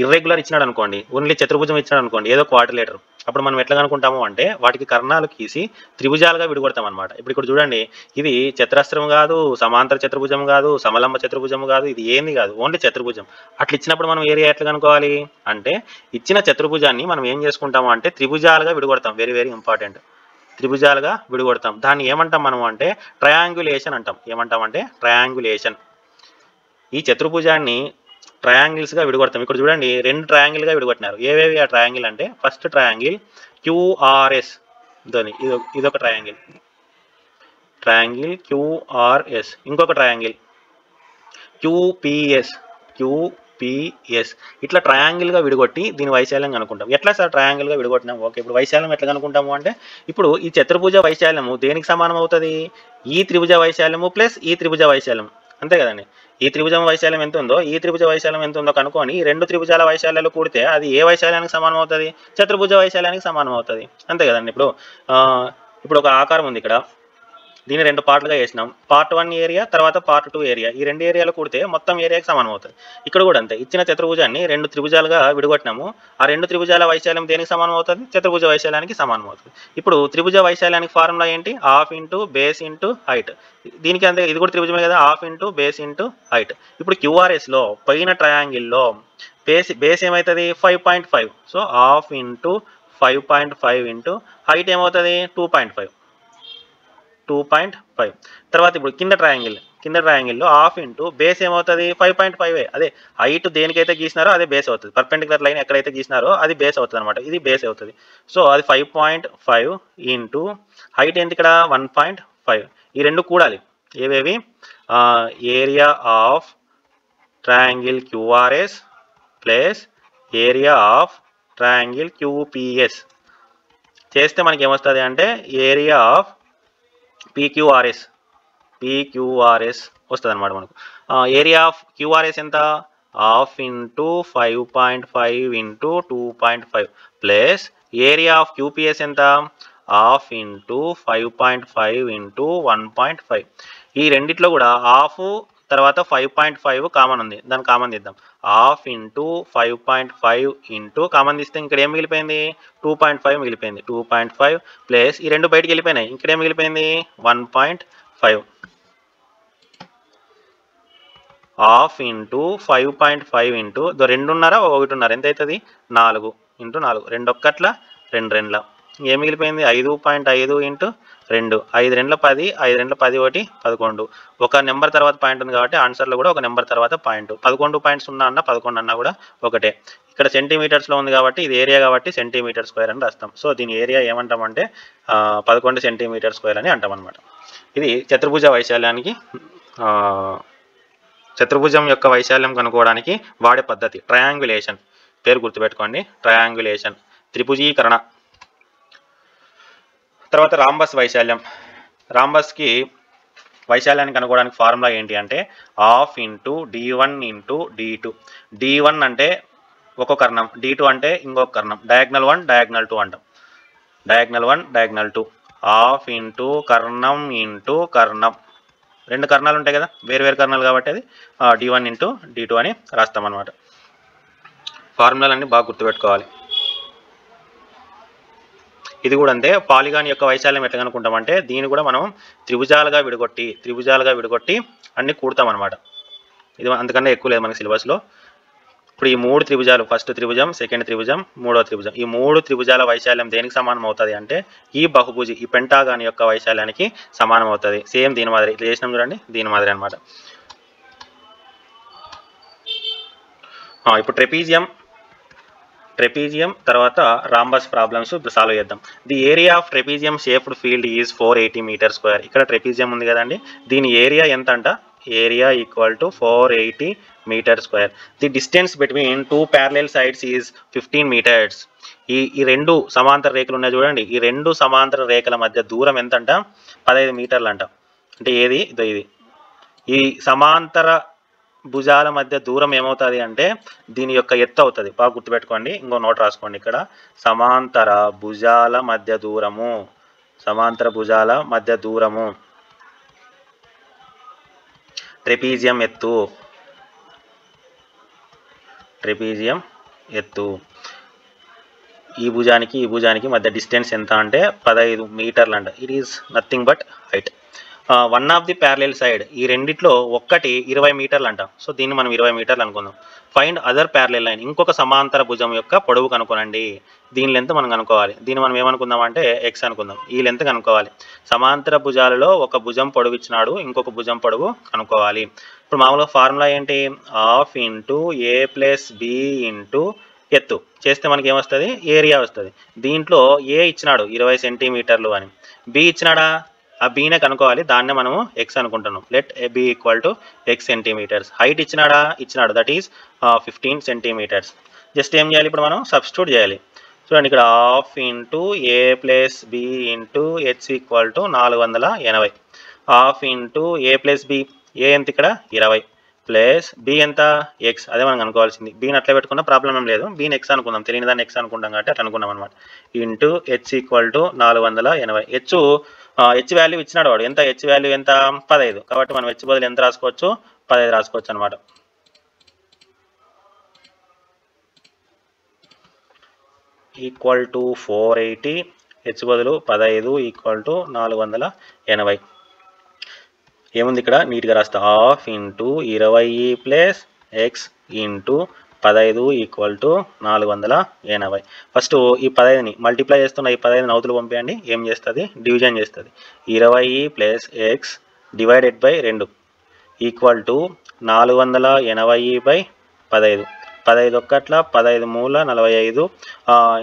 ఇర్రెగ్యులర్ ఇచ్చినాడు అనుకోండి, ఓన్లీ చతుర్భుజం ఇచ్చినాడు అనుకోండి, ఏదో క్వాడ్రిలేటర్, అప్పుడు మనం ఎట్లా కనుక్కుంటాము అంటే వాటికి కర్ణాలు గీసి త్రిభుజాలుగా విడగొడతాం అనమాట. ఇప్పుడు ఇక్కడ చూడండి, ఇది చతురస్రం కాదు, సమాంతర చతుర్భుజం కాదు, సమలంబ చతుర్భుజం కాదు, ఇది ఏంది కాదు, ఓన్లీ చతుర్భుజం. అట్లా ఇచ్చినప్పుడు మనం ఏరియా ఎట్లా కనుక్కోవాలి అంటే ఇచ్చిన చతుర్భుజాన్ని మనం ఏం చేసుకుంటాము అంటే త్రిభుజాలుగా విడగొడతాం. Very very important. త్రిభుజాలుగా విడగొడతాం. దాన్ని ఏమంటాం మనం అంటే ట్రయాంగులేషన్ అంటాం. ఏమంటామంటే ట్రయాంగులేషన్. ఈ చతుర్భుజాన్ని ట్రయాంగిల్స్గా విడగొడతాం. ఇక్కడ చూడండి, 2 ట్రయాంగిల్గా విడగొట్టినారు. ఏవేవి ఆ ట్రయాంగిల్ అంటే ఫస్ట్ ట్రయాంగిల్ క్యూఆర్ఎస్, ఇదొక ట్రయాంగిల్ క్యూఆర్ఎస్. ఇంకొక ట్రయాంగిల్ క్యూపిఎస్. ఇట్లా ట్రయాంగిల్గా విడగొట్టి దీని వైశాల్యం కనుక్కుంటాం. ఎట్లా సార్ ట్రయాంగిల్గా విడగొట్టినాం? ఓకే, ఇప్పుడు వైశాల్యం ఎట్లా కనుక్కుంటాము అంటే ఇప్పుడు ఈ చతుర్భుజ వైశాల్యము దేనికి సమానం అవుతుంది? ఈ త్రిభుజ వైశాల్యము ప్లస్ ఈ త్రిభుజ వైశాల్యం, అంతే కదండి. ఈ త్రిభుజం వైశాల్యం ఎంత ఉందో ఈ త్రిభుజ వైశాల్యం ఎంత ఉందో కనుక్కొని 2 త్రిభుజాల వైశాల్యాలు కూడితే అది ఏ వైశాల్యానికి సమానం అవుతుంది? చతుర్భుజ వైశాల్యానికి సమానం అవుతుంది, అంతే కదండి. ఇప్పుడు ఒక ఆకారం ఉంది ఇక్కడ, దీన్ని 2 పార్ట్లుగా చేసినాం. పార్ట్ 1 ఏరియా, తర్వాత పార్ట్ 2 ఏరియా. ఈ 2 ఏరియాలు కూడితే మొత్తం ఏరియాకి సమానం అవుతుంది. ఇక్కడ కూడా అంతే, ఇచ్చిన చతుర్భుజాన్ని 2 త్రిభుజాలుగా విడగొట్టినాము. ఆ 2 త్రిభుజాల వైశాల్యం దేనికి సమానం అవుతుంది? చతుర్భుజ వైశాల్యానికి సమానం అవుతుంది. ఇప్పుడు త్రిభుజ వైశాల్యానికి ఫార్ములా ఏంటి? Half into base into height. దీనికి అంతే, ఇది కూడా త్రిభుజమే కదా, half into base into height. ఇప్పుడు క్యూఆర్ఎస్లో పైన ట్రయాంగిల్లో బేస్ ఏమవుతుంది? 5.5. So half into 5.5 into height ఏమవుతుంది? 2.5. తర్వాత ఇప్పుడు కింద ట్రయాంగిల్లో హాఫ్ ఇంటూ బేస్ ఏమవుతుంది? 5.5. అదే హైట్ దేనికైతే గీసినారో అదే బేస్ అవుతుంది. పర్పెండిక్యులర్ లైన్ ఎక్కడైతే గీసినారో అది బేస్ అవుతుంది అనమాట. ఇది బేస్ అవుతుంది. సో అది 5.5 ఇంటూ హైట్ ఏంటి ఇక్కడ? 1.5. ఈ 2 కూడాలి. ఏవేవి? Area of triangle QRS plus area of triangle QPS చేస్తే మనకి ఏమొస్తుంది అంటే ఏరియా ఆఫ్ పీక్యూఆర్ఎస్ వస్తుంది అనమాట మనకు. ఏరియా ఆఫ్ క్యూఆర్ఎస్ ఎంత, half into 5.5 into 2.5 plus area of QPS ఎంత, హాఫ్ ఇంటూ 5.5 ఇంటూ 1.5. ఈ రెండిట్లో కూడా హాఫ్ తర్వాత 5.5 కామన్ ఉంది, దాన్ని కామన్ తీద్దాం. హాఫ్ ఇంటూ 5.5 ఇంటూ కామన్ తీస్తే ఇక్కడ ఏం మిగిలిపోయింది, 2.5 మిగిలిపోయింది. 2.5 ప్లస్ ఈ రెండు బయటికి వెళ్ళిపోయినాయి, ఇక్కడ ఏం మిగిలిపోయింది 1.5. హాఫ్ ఇంటూ 5.5 ఇంటూ 2.5 1.5 ఎంత అవుతుంది, 4 ఇంటూ 4 2 ఒక్కట్ల 2 రెండ్ల ఏం మిగిలిపోయింది 5.5 ఇంటూ 2 5 రెండ్ల 10 5 రెండ్ల 10 ఒకటి 11. ఒక నెంబర్ తర్వాత పాయింట్ ఉంది కాబట్టి ఆన్సర్లో కూడా ఒక నెంబర్ తర్వాత పాయింట్. 11 పాయింట్స్ ఉన్నా అన్న 11 అన్నా కూడా ఒకటే. ఇక్కడ సెంటీమీటర్స్లో ఉంది కాబట్టి ఇది ఏరియా కాబట్టి సెంటీమీటర్ స్క్వేర్ అని రాస్తాం. సో దీని ఏరియా ఏమంటామంటే 11 సెంటీమీటర్ స్క్వేర్ అని అంటాం అనమాట. ఇది చతుర్భుజ వైశాల్యానికి చతుర్భుజం యొక్క వైశాల్యం కనుక్కోవడానికి వాడే పద్ధతి ట్రయాంగులేషన్. పేరు గుర్తుపెట్టుకోండి, ట్రయాంగులేషన్, త్రిభుజీకరణ. తర్వాత రాంబస్ వైశాల్యం. రాంబస్కి వైశాల్యాన్ని కనుక్కోవడానికి ఫార్ములా ఏంటి అంటే half into d1 into d2. d1 అంటే ఒక కర్ణం, d2 అంటే ఇంకొక కర్ణం. డయాగ్నల్ 1 డయాగ్నల్ 2 అంటాం. డయాగ్నల్ 1 డయాగ్నల్ 2 హాఫ్ ఇంటూ కర్ణం ఇంటూ కర్ణం. రెండు కర్ణాలు ఉంటాయి కదా, వేరు వేరు కర్ణాలు కాబట్టి అది d1 ఇంటూ d2 అని రాస్తాం అనమాట. ఫార్ములాలన్నీ బాగా గుర్తుపెట్టుకోవాలి. ఇది కూడా అంతే. పాలిగాన్ యొక్క వైశాల్యం ఎట్లా కనుక్కుంటామంటే దీన్ని కూడా మనం త్రిభుజాలుగా విడగొట్టి అన్ని కూడతాం అనమాట. ఇది అంతకన్నా ఎక్కువ లేదు మనకి సిలబస్లో. ఇప్పుడు ఈ 3 త్రిభుజాలు, ఫస్ట్ త్రిభుజం, సెకండ్ త్రిభుజం, మూడో త్రిభుజం, ఈ 3 త్రిభుజాల వైశాల్యం దేనికి సమానం అవుతుంది అంటే ఈ బహుభుజి, ఈ పెంటాగాన్ యొక్క వైశాల్యానికి సమానం అవుతుంది. సేమ్ దీని మాదిరి ఇట్లా చేసినాం చూడండి, దీని మాదిరి అనమాట. ఇప్పుడు ట్రెపీజియం తర్వాత రాంబస్ ప్రాబ్లమ్స్ ఇప్పుడు సాల్వ్ చేద్దాం. The area of trapezium shaped field is 480 metre square. ఇక్కడ ట్రెపీజియం ఉంది కదండి, దీని ఏరియా ఎంత అంట, area equal to 480 metre square. The distance between 2 parallel sides is 15 metres. ఈ రెండు సమాంతర రేఖలు ఉన్నాయి చూడండి, ఈ రెండు సమాంతర రేఖల మధ్య దూరం ఎంత అంట, 15 మీటర్లు అంట. అంటే ఏది ఇది ఈ సమాంతర భుజాల మధ్య దూరం ఏమవుతుంది అంటే దీని యొక్క ఎత్తు అవుతుంది. బాగా గుర్తుపెట్టుకోండి, ఇంకో నోట్ రాసుకోండి. ఇక్కడ సమాంతర భుజాల మధ్య దూరము ట్రెపీజియం ఎత్తు. ఈ భుజానికి మధ్య డిస్టెన్స్ ఎంత అంటే 15 మీటర్లు అంట. It is nothing but height. One of the parallel side, ఈ రెండిట్లో ఒక్కటి 20 మీటర్లు అంట. సో దీన్ని మనం 20 మీటర్లు అనుకుందాం. ఫైండ్ అదర్ ప్యారలల్ లైన్, ఇంకొక సమాంతర భుజం యొక్క పొడవు కనుక్కోనండి. దీని లెంత్ మనం కనుక్కోవాలి. దీన్ని మనం ఏమనుకుందాం అంటే x అనుకుందాం. ఈ లెంత్ కనుక్కోవాలి. సమాంతర భుజాలలో ఒక భుజం పొడవు ఇచ్చినాడు, ఇంకొక భుజం పొడవు కనుక్కోవాలి. ఇప్పుడు మామూలుగా ఫార్ములా ఏంటి, half into a plus b into ఎత్తు చేస్తే మనకి ఏమొస్తుంది, ఏరియా వస్తుంది. దీంట్లో a ఇచ్చినాడు 20 సెంటీమీటర్లు అని, b ఇచ్చినాడా, ఆ బీనే కనుక్కోవాలి, దాన్నే మనము ఎక్స్ అనుకుంటున్నాం. Let B equal to X centimetres. Height ఇచ్చినాడు, దట్ ఈస్ 15 సెంటీమీటర్స్. జస్ట్ ఏం చేయాలి, ఇప్పుడు మనం సబ్స్టిట్యూట్ చేయాలి. చూడండి, ఇక్కడ half into A plus B into H equal to 480. Half into A plus B, A ఎంత ఇక్కడ 20 ప్లస్ బి ఎంత ఎక్స్, అదే మనం అనుకోవాల్సింది. బీని అట్లా పెట్టుకున్న ప్రాబ్లం ఏం లేదు, బీని ఎక్స్ అనుకుందాం, తెలియని దాన్ని ఎక్స్ అనుకుంటాం కాబట్టి అట్లా అనుకున్నాం అనమాట. Into H equal to 480. H value ఇచ్చినాడు వాడు, ఎంత హెచ్ వాల్యూ ఎంత 15, కాబట్టి మనం హెచ్ బదులు ఎంత రాసుకోవచ్చు, 15 రాసుకోవచ్చు అనమాట. ఈక్వల్ టు 480, హెచ్ బదులు 15 ఈక్వల్ టు 480. ఏముంది ఇక్కడ నీట్గా రాస్తా, half into 20 plus X into 15 equal to 480. First ఈ 15ని మల్టిప్లై చేస్తున్న ఈ 15ని అవతలు పంపేయండి, ఏం చేస్తుంది, డివిజన్ చేస్తుంది. 20 plus X divided by 2 equal to 480 by 15. 15 ఒక్కట్ల 15 మూల 45,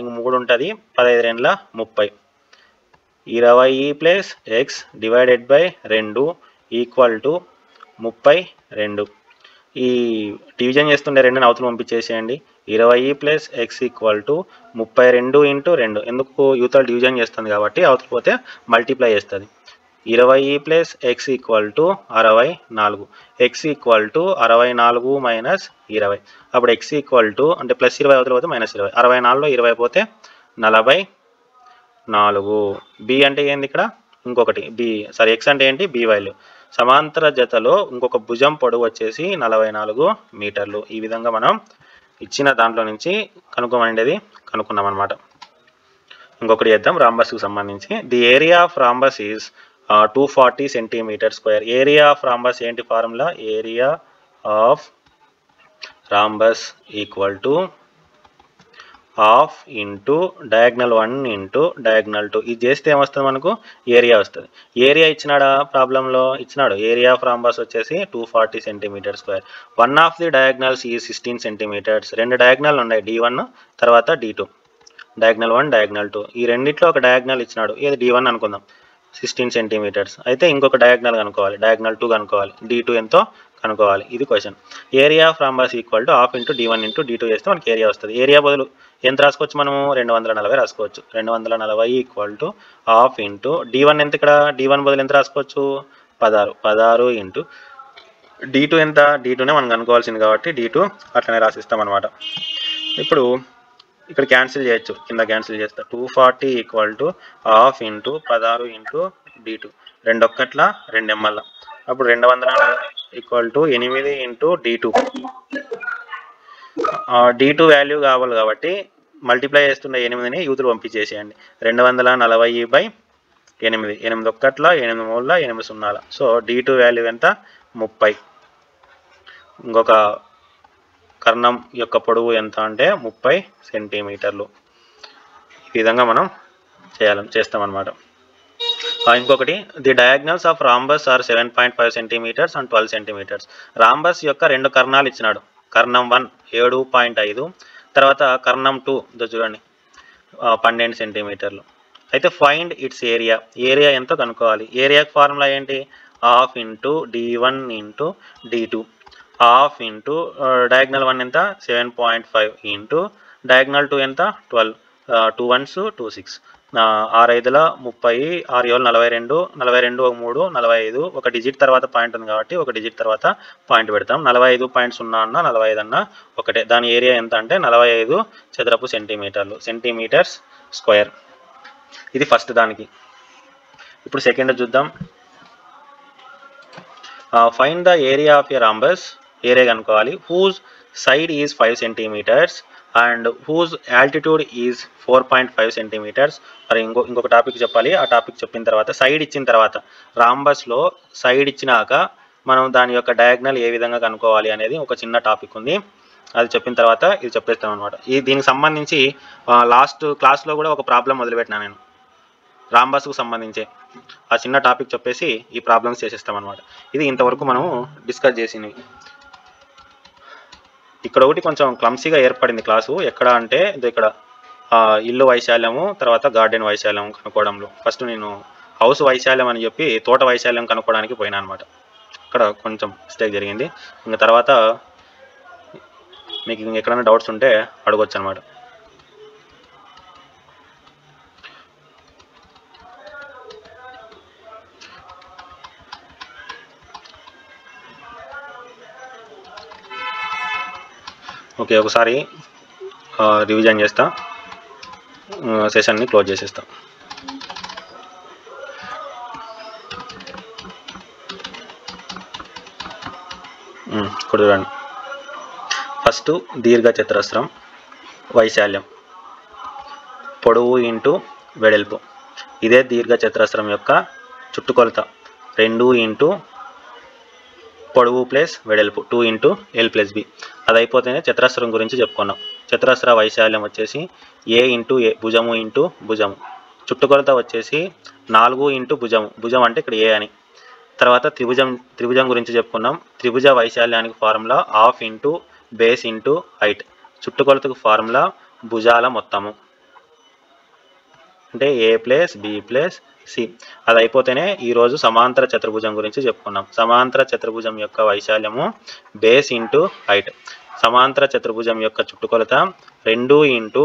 ఇంక 3 ఉంటుంది, 15 రెండ్ల 30. 20 plus X divided by 2 equal to 32. ఈ డివిజన్ చేస్తుండే 2ని అవతలు పంపించేసేయండి. 20 plus X equal to 32 into 2, ఎందుకు యూతలు డివిజన్ చేస్తుంది కాబట్టి అవతల పోతే మల్టిప్లై చేస్తుంది. 20 plus X equal to 64. X equal to 64 minus 20. అప్పుడు ఎక్స్ ఈక్వల్ టు అంటే ప్లస్ 20 అవతల పోతే మైనస్ 20. 64లో 20 పోతే 44. బి అంటే ఏంది ఇక్కడ ఇంకొకటి బి సారీ ఎక్స్ అంటే ఏంటి బి వాల్యూ. సమాంతర జతలో ఇంకొక భుజం పొడవు వచ్చేసి 44 మీటర్లు. ఈ విధంగా మనం ఇచ్చిన దాంట్లో నుంచి కనుక్కోమనేది కనుక్కున్నాం అనమాట. ఇంకొకటి చేద్దాం రాంబస్కు సంబంధించి. The area of rhombus is 240 centimetre square. Area of rhombus ఏంటి formula? Area of rhombus equal to half into diagonal 1 into diagonal 2. ఇది చేస్తే ఏమొస్తుంది మనకు? ఏరియా వస్తుంది. ఏరియా ఇచ్చినాడా ప్రాబ్లంలో? ఇచ్చినాడు. ఏరియా ఆఫ్ రాంబస్ వచ్చేసి 240 centimetre square. One of the diagonals ఈ 16 సెంటీమీటర్స్. రెండు డయాగ్నల్ ఉన్నాయి, D1 తర్వాత D2. Diagonal 1 diagonal 2. ఈ రెండిట్లో ఒక డయాగ్నల్ ఇచ్చినాడు, ఏది D1 అనుకుందాం, 16 సెంటీమీటర్స్. అయితే ఇంకొక డయాగ్నల్ కనుక్కోవాలి, డయాగ్నల్ 2 కనుక్కోవాలి, D2 ఎంతో కనుక్కోవాలి. ఇది question. Area of rhombus equal to half into D1 into D2 చేస్తే మనకి ఏరియా వస్తుంది. ఏరియా బదులు ఎంత రాసుకోవచ్చు మనము? 240 రాసుకోవచ్చు. 240 equal to half into D1 ఎంత? ఇక్కడ D1 బదులు ఎంత రాసుకోవచ్చు? 16 ఇంటూ D2 ఎంత? D2నే మనం కనుక్కోవాల్సింది కాబట్టి D2 అట్లనే రాసిస్తాం అనమాట. ఇప్పుడు ఇక్కడ క్యాన్సిల్ చేయొచ్చు, కింద క్యాన్సిల్ చేస్తా. 240 equal to half into 16 into D2. 2 ఒక్కట్ల 2 ఎమ్మల. అప్పుడు 240 equal to 8 into D2. D2 value కావాలి కాబట్టి మల్టిప్లై చేస్తున్న 8ని యూతులు పంపించేసేయండి. 240/8. 8 ఒక్కట్ల 8 మూల 8 సున్నాల. సో D2 వాల్యూ ఎంత? 30. ఇంకొక కర్ణం యొక్క పొడవు ఎంత అంటే 30 సెంటీమీటర్లు. ఈ విధంగా మనం చేస్తామన్నమాట. ఇంకొకటి, the diagonals of rhombus are 7.5 centimetres and 12 centimetres. Rhombus యొక్క రెండు కర్ణాలు ఇచ్చినాడు. కర్ణం 1 7.5, తర్వాత కర్ణం 2 చూడండి 12 సెంటీమీటర్లు. అయితే ఫైండ్ ఇట్స్ ఏరియా. ఏరియా ఎంతో కనుక్కోవాలి. ఏరియాకి ఫార్ములా ఏంటి? Half into D1 into D2. Half into diagonal 1 ఎంత? 7.5 ఇంటూ డయాగ్నల్ 2 ఎంత? 12. 2 1s 2 6. 6 5ల 30, 6 7 42, 42 1 3 45. ఒక డిజిట్ తర్వాత పాయింట్ ఉంది కాబట్టి ఒక డిజిట్ తర్వాత పాయింట్ పెడతాం. 45.0 అన్న 45 అన్న ఒకటే. దాని ఏరియా ఎంత అంటే 45 చదరపు సెంటీమీటర్లు, సెంటీమీటర్స్ స్క్వేర్. ఇది ఫస్ట్ దానికి. ఇప్పుడు సెకండ్ చూద్దాం. Find the area of a rhombus. Area కనుక్కోవాలి. Whose side is 5 centimetres and whose altitude is 4.5 centimetres. మరి ఇంకొక టాపిక్ చెప్పాలి. ఆ టాపిక్ చెప్పిన తర్వాత సైడ్ ఇచ్చిన తర్వాత రాంబస్లో సైడ్ ఇచ్చినాక మనం దాని యొక్క డయాగ్నల్ ఏ విధంగా కనుక్కోవాలి అనేది ఒక చిన్న టాపిక్ ఉంది. అది చెప్పిన తర్వాత ఇది చెప్పేస్తాం అనమాట. దీనికి సంబంధించి లాస్ట్ క్లాస్లో కూడా ఒక ప్రాబ్లం మొదలుపెట్టినా నేను రాంబస్కు సంబంధించి. ఆ చిన్న టాపిక్ చెప్పేసి ఈ ప్రాబ్లమ్స్ చేసేస్తాం అనమాట. ఇది ఇంతవరకు మనము డిస్కస్ చేసినవి. ఇక్కడ ఒకటి కొంచెం క్లమ్సీగా ఏర్పడింది క్లాసు. ఎక్కడ అంటే ఇక్కడ ఇల్లు వైశాల్యము తర్వాత గార్డెన్ వైశాల్యం కనుక్కోవడంలో ఫస్ట్ నేను హౌస్ వైశాల్యం అని చెప్పి తోట వైశాల్యం కనుక్కోవడానికి పోయినా అనమాట. అక్కడ కొంచెం మిస్టేక్ జరిగింది. ఇంకా తర్వాత మీకు ఎక్కడైనా డౌట్స్ ఉంటే అడగొచ్చు అనమాట. ఓకే, ఒకసారి రివిజన్ చేస్తా, సెషన్ని క్లోజ్ చేసేస్తా. ఇక్కడ చూడండి. ఫస్ట్ దీర్ఘ చతురస్రం వైశాల్యం పొడవు ఇంటూ వెడల్పు. ఇదే దీర్ఘ చతురస్రం యొక్క చుట్టుకొలత 2 ఇంటూ పొడవు ప్లస్ వెడల్పు 2 ఇంటూ L ప్లస్ B. అది అయిపోతేనే చతురస్రం గురించి చెప్పుకున్నాం. చతురస్ర వైశాల్యం వచ్చేసి A ఇంటూ A, భుజము ఇంటూ భుజము. చుట్టుకొలత వచ్చేసి 4 ఇంటూ భుజము. భుజం అంటే ఇక్కడ A అని. తర్వాత త్రిభుజం గురించి చెప్పుకున్నాం. త్రిభుజ వైశాల్యానికి formula half into base into height. చుట్టుకొలతకు ఫార్ములా భుజాల మొత్తము అంటే A plus B plus C. అది అయిపోతేనే ఈరోజు సమాంతర చతుర్భుజం గురించి చెప్పుకున్నాం. సమాంతర చతుర్భుజం యొక్క వైశాల్యము బేస్ ఇంటూ హైట్. సమాంతర చతుర్భుజం యొక్క చుట్టుకొలత 2 ఇంటూ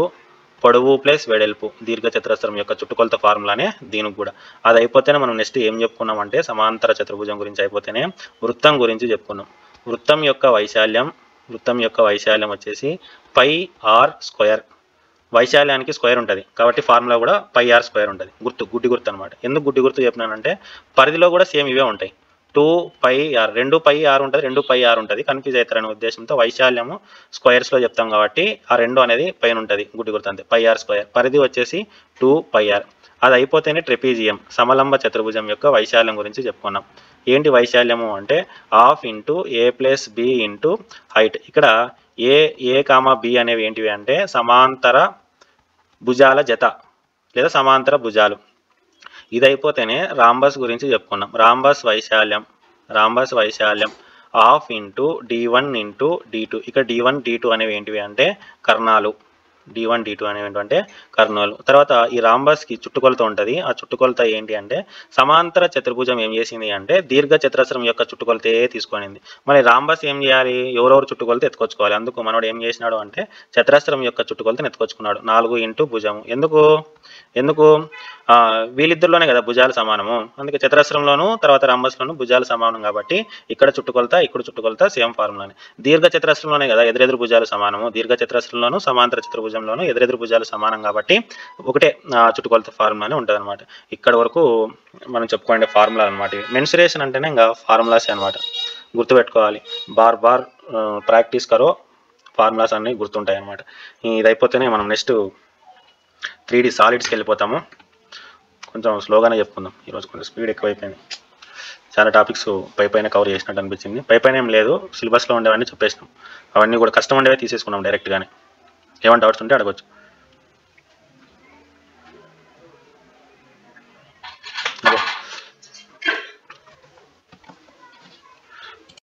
పొడవు ప్లస్ వెడల్పు దీర్ఘచతురస్రం యొక్క చుట్టుకొలత ఫార్ములానే దీనికి కూడా. అది అయిపోతేనే మనం నెక్స్ట్ ఏం చెప్పుకున్నామంటే సమాంతర చతుర్భుజం గురించి అయిపోతేనే వృత్తం గురించి చెప్పుకున్నాం. వృత్తం యొక్క వైశాల్యం వచ్చేసి పై ఆర్ స్క్వేర్. వైశాల్యానికి స్క్వేర్ ఉంటుంది కాబట్టి ఫార్ములా కూడా పై ఆర్ స్క్వేర్ ఉంటుంది. గుడ్డి గుర్తు అనమాట. ఎందుకు గుడ్డి గుర్తు చెప్పినానంటే పరిధిలో కూడా సేమ్ ఇవే ఉంటాయి. 2πr 2πr ఉంటుంది, 2πr ఉంటుంది. కన్ఫ్యూజ్ అవుతారనే ఉద్దేశంతో వైశాల్యము స్క్వేర్స్లో చెప్తాం కాబట్టి ఆ 2 అనేది పైన ఉంటుంది, గుడ్డి గుర్తు అంతే. πr square. పరిధి వచ్చేసి 2πr. అది అయిపోతేనే ట్రెపీజియం సమలంబ చతుర్భుజం యొక్క వైశాల్యం గురించి చెప్పుకున్నాం. ఏంటి వైశాల్యము అంటే half into a plus b into height. ఇక్కడ ఏ కామా బి అనేవి ఏంటివి అంటే సమాంతర భుజాల జత లేదా సమాంతర భుజాలు. ఇది అయిపోతేనే రాంబస్ గురించి చెప్పుకున్నాం. రాంబస్ వైశాల్యం half into d1 into d2. ఇక్కడ d1 d2 అనేవి ఏంటివి అంటే కర్ణాలు. d1 d2 అనేవి ఏంటంటే కర్ణాలు. తర్వాత ఈ రాంబస్కి చుట్టుకొలత ఉంటుంది. ఆ చుట్టుకొలత ఏంటి అంటే సమాంతర చతుర్భుజం ఏం చేసింది అంటే దీర్ఘ చతురస్రం యొక్క చుట్టుకొలతే తీసుకొనింది. మరి రాంబస్ ఏం చేయాలి, ఎవరెవరు చుట్టుకొలత ఎత్తుకొచ్చుకోవాలి. అందుకు మనోడు ఏం చేసినాడు అంటే చతురస్రం యొక్క చుట్టుకొలతను ఎత్తుకొచ్చుకున్నాడు. 4 ఇంటూ భుజము. ఎందుకు వీళ్ళిద్దరిలోనే కదా భుజాలు సమానము. అందుకే చతురస్రంలోను తర్వాత రాంబస్లోను భుజాలు సమానం కాబట్టి ఇక్కడ చుట్టుకొలత సేమ్ ఫార్ములానే. దీర్ఘ చతురస్రంలోనే కదా ఎదురెదురు భుజాలు సమానము. దీర్ఘ చతురస్రంలోను సమాంతర చతుర్భుజంలోను ఎదురెదురు భుజాలు సమానం కాబట్టి ఒకటే చుట్టుకొలత ఫార్ములానే ఉంటుంది అనమాట. ఇక్కడ వరకు మనం చెప్పుకోండి ఫార్ములా అనమాట. మెన్సురేషన్ అంటేనే ఇంకా ఫార్ములాస్ అనమాట, గుర్తుపెట్టుకోవాలి. బార్ ప్రాక్టీస్ కరో ఫార్ములాస్ అన్నీ గుర్తుంటాయి అనమాట. ఇది అయిపోతేనే మనం నెక్స్ట్ 3D సాలిడ్స్కి వెళ్ళిపోతాము. కొంచెం స్లోగానే చెప్పుకుందాం ఈరోజు, కొంచెం స్పీడ్ ఎక్కువైపోయింది. చాలా టాపిక్స్ పైన కవర్ చేసినట్టు అనిపించింది. పైన ఏం లేదు, సిలబస్లో ఉండేవన్నీ చెప్పేసినాం. అవన్నీ కూడా కష్టం ఉండేవే తీసేసుకున్నాం డైరెక్ట్గానే. ఏమైనా డౌట్స్ ఉంటే అడగచ్చు.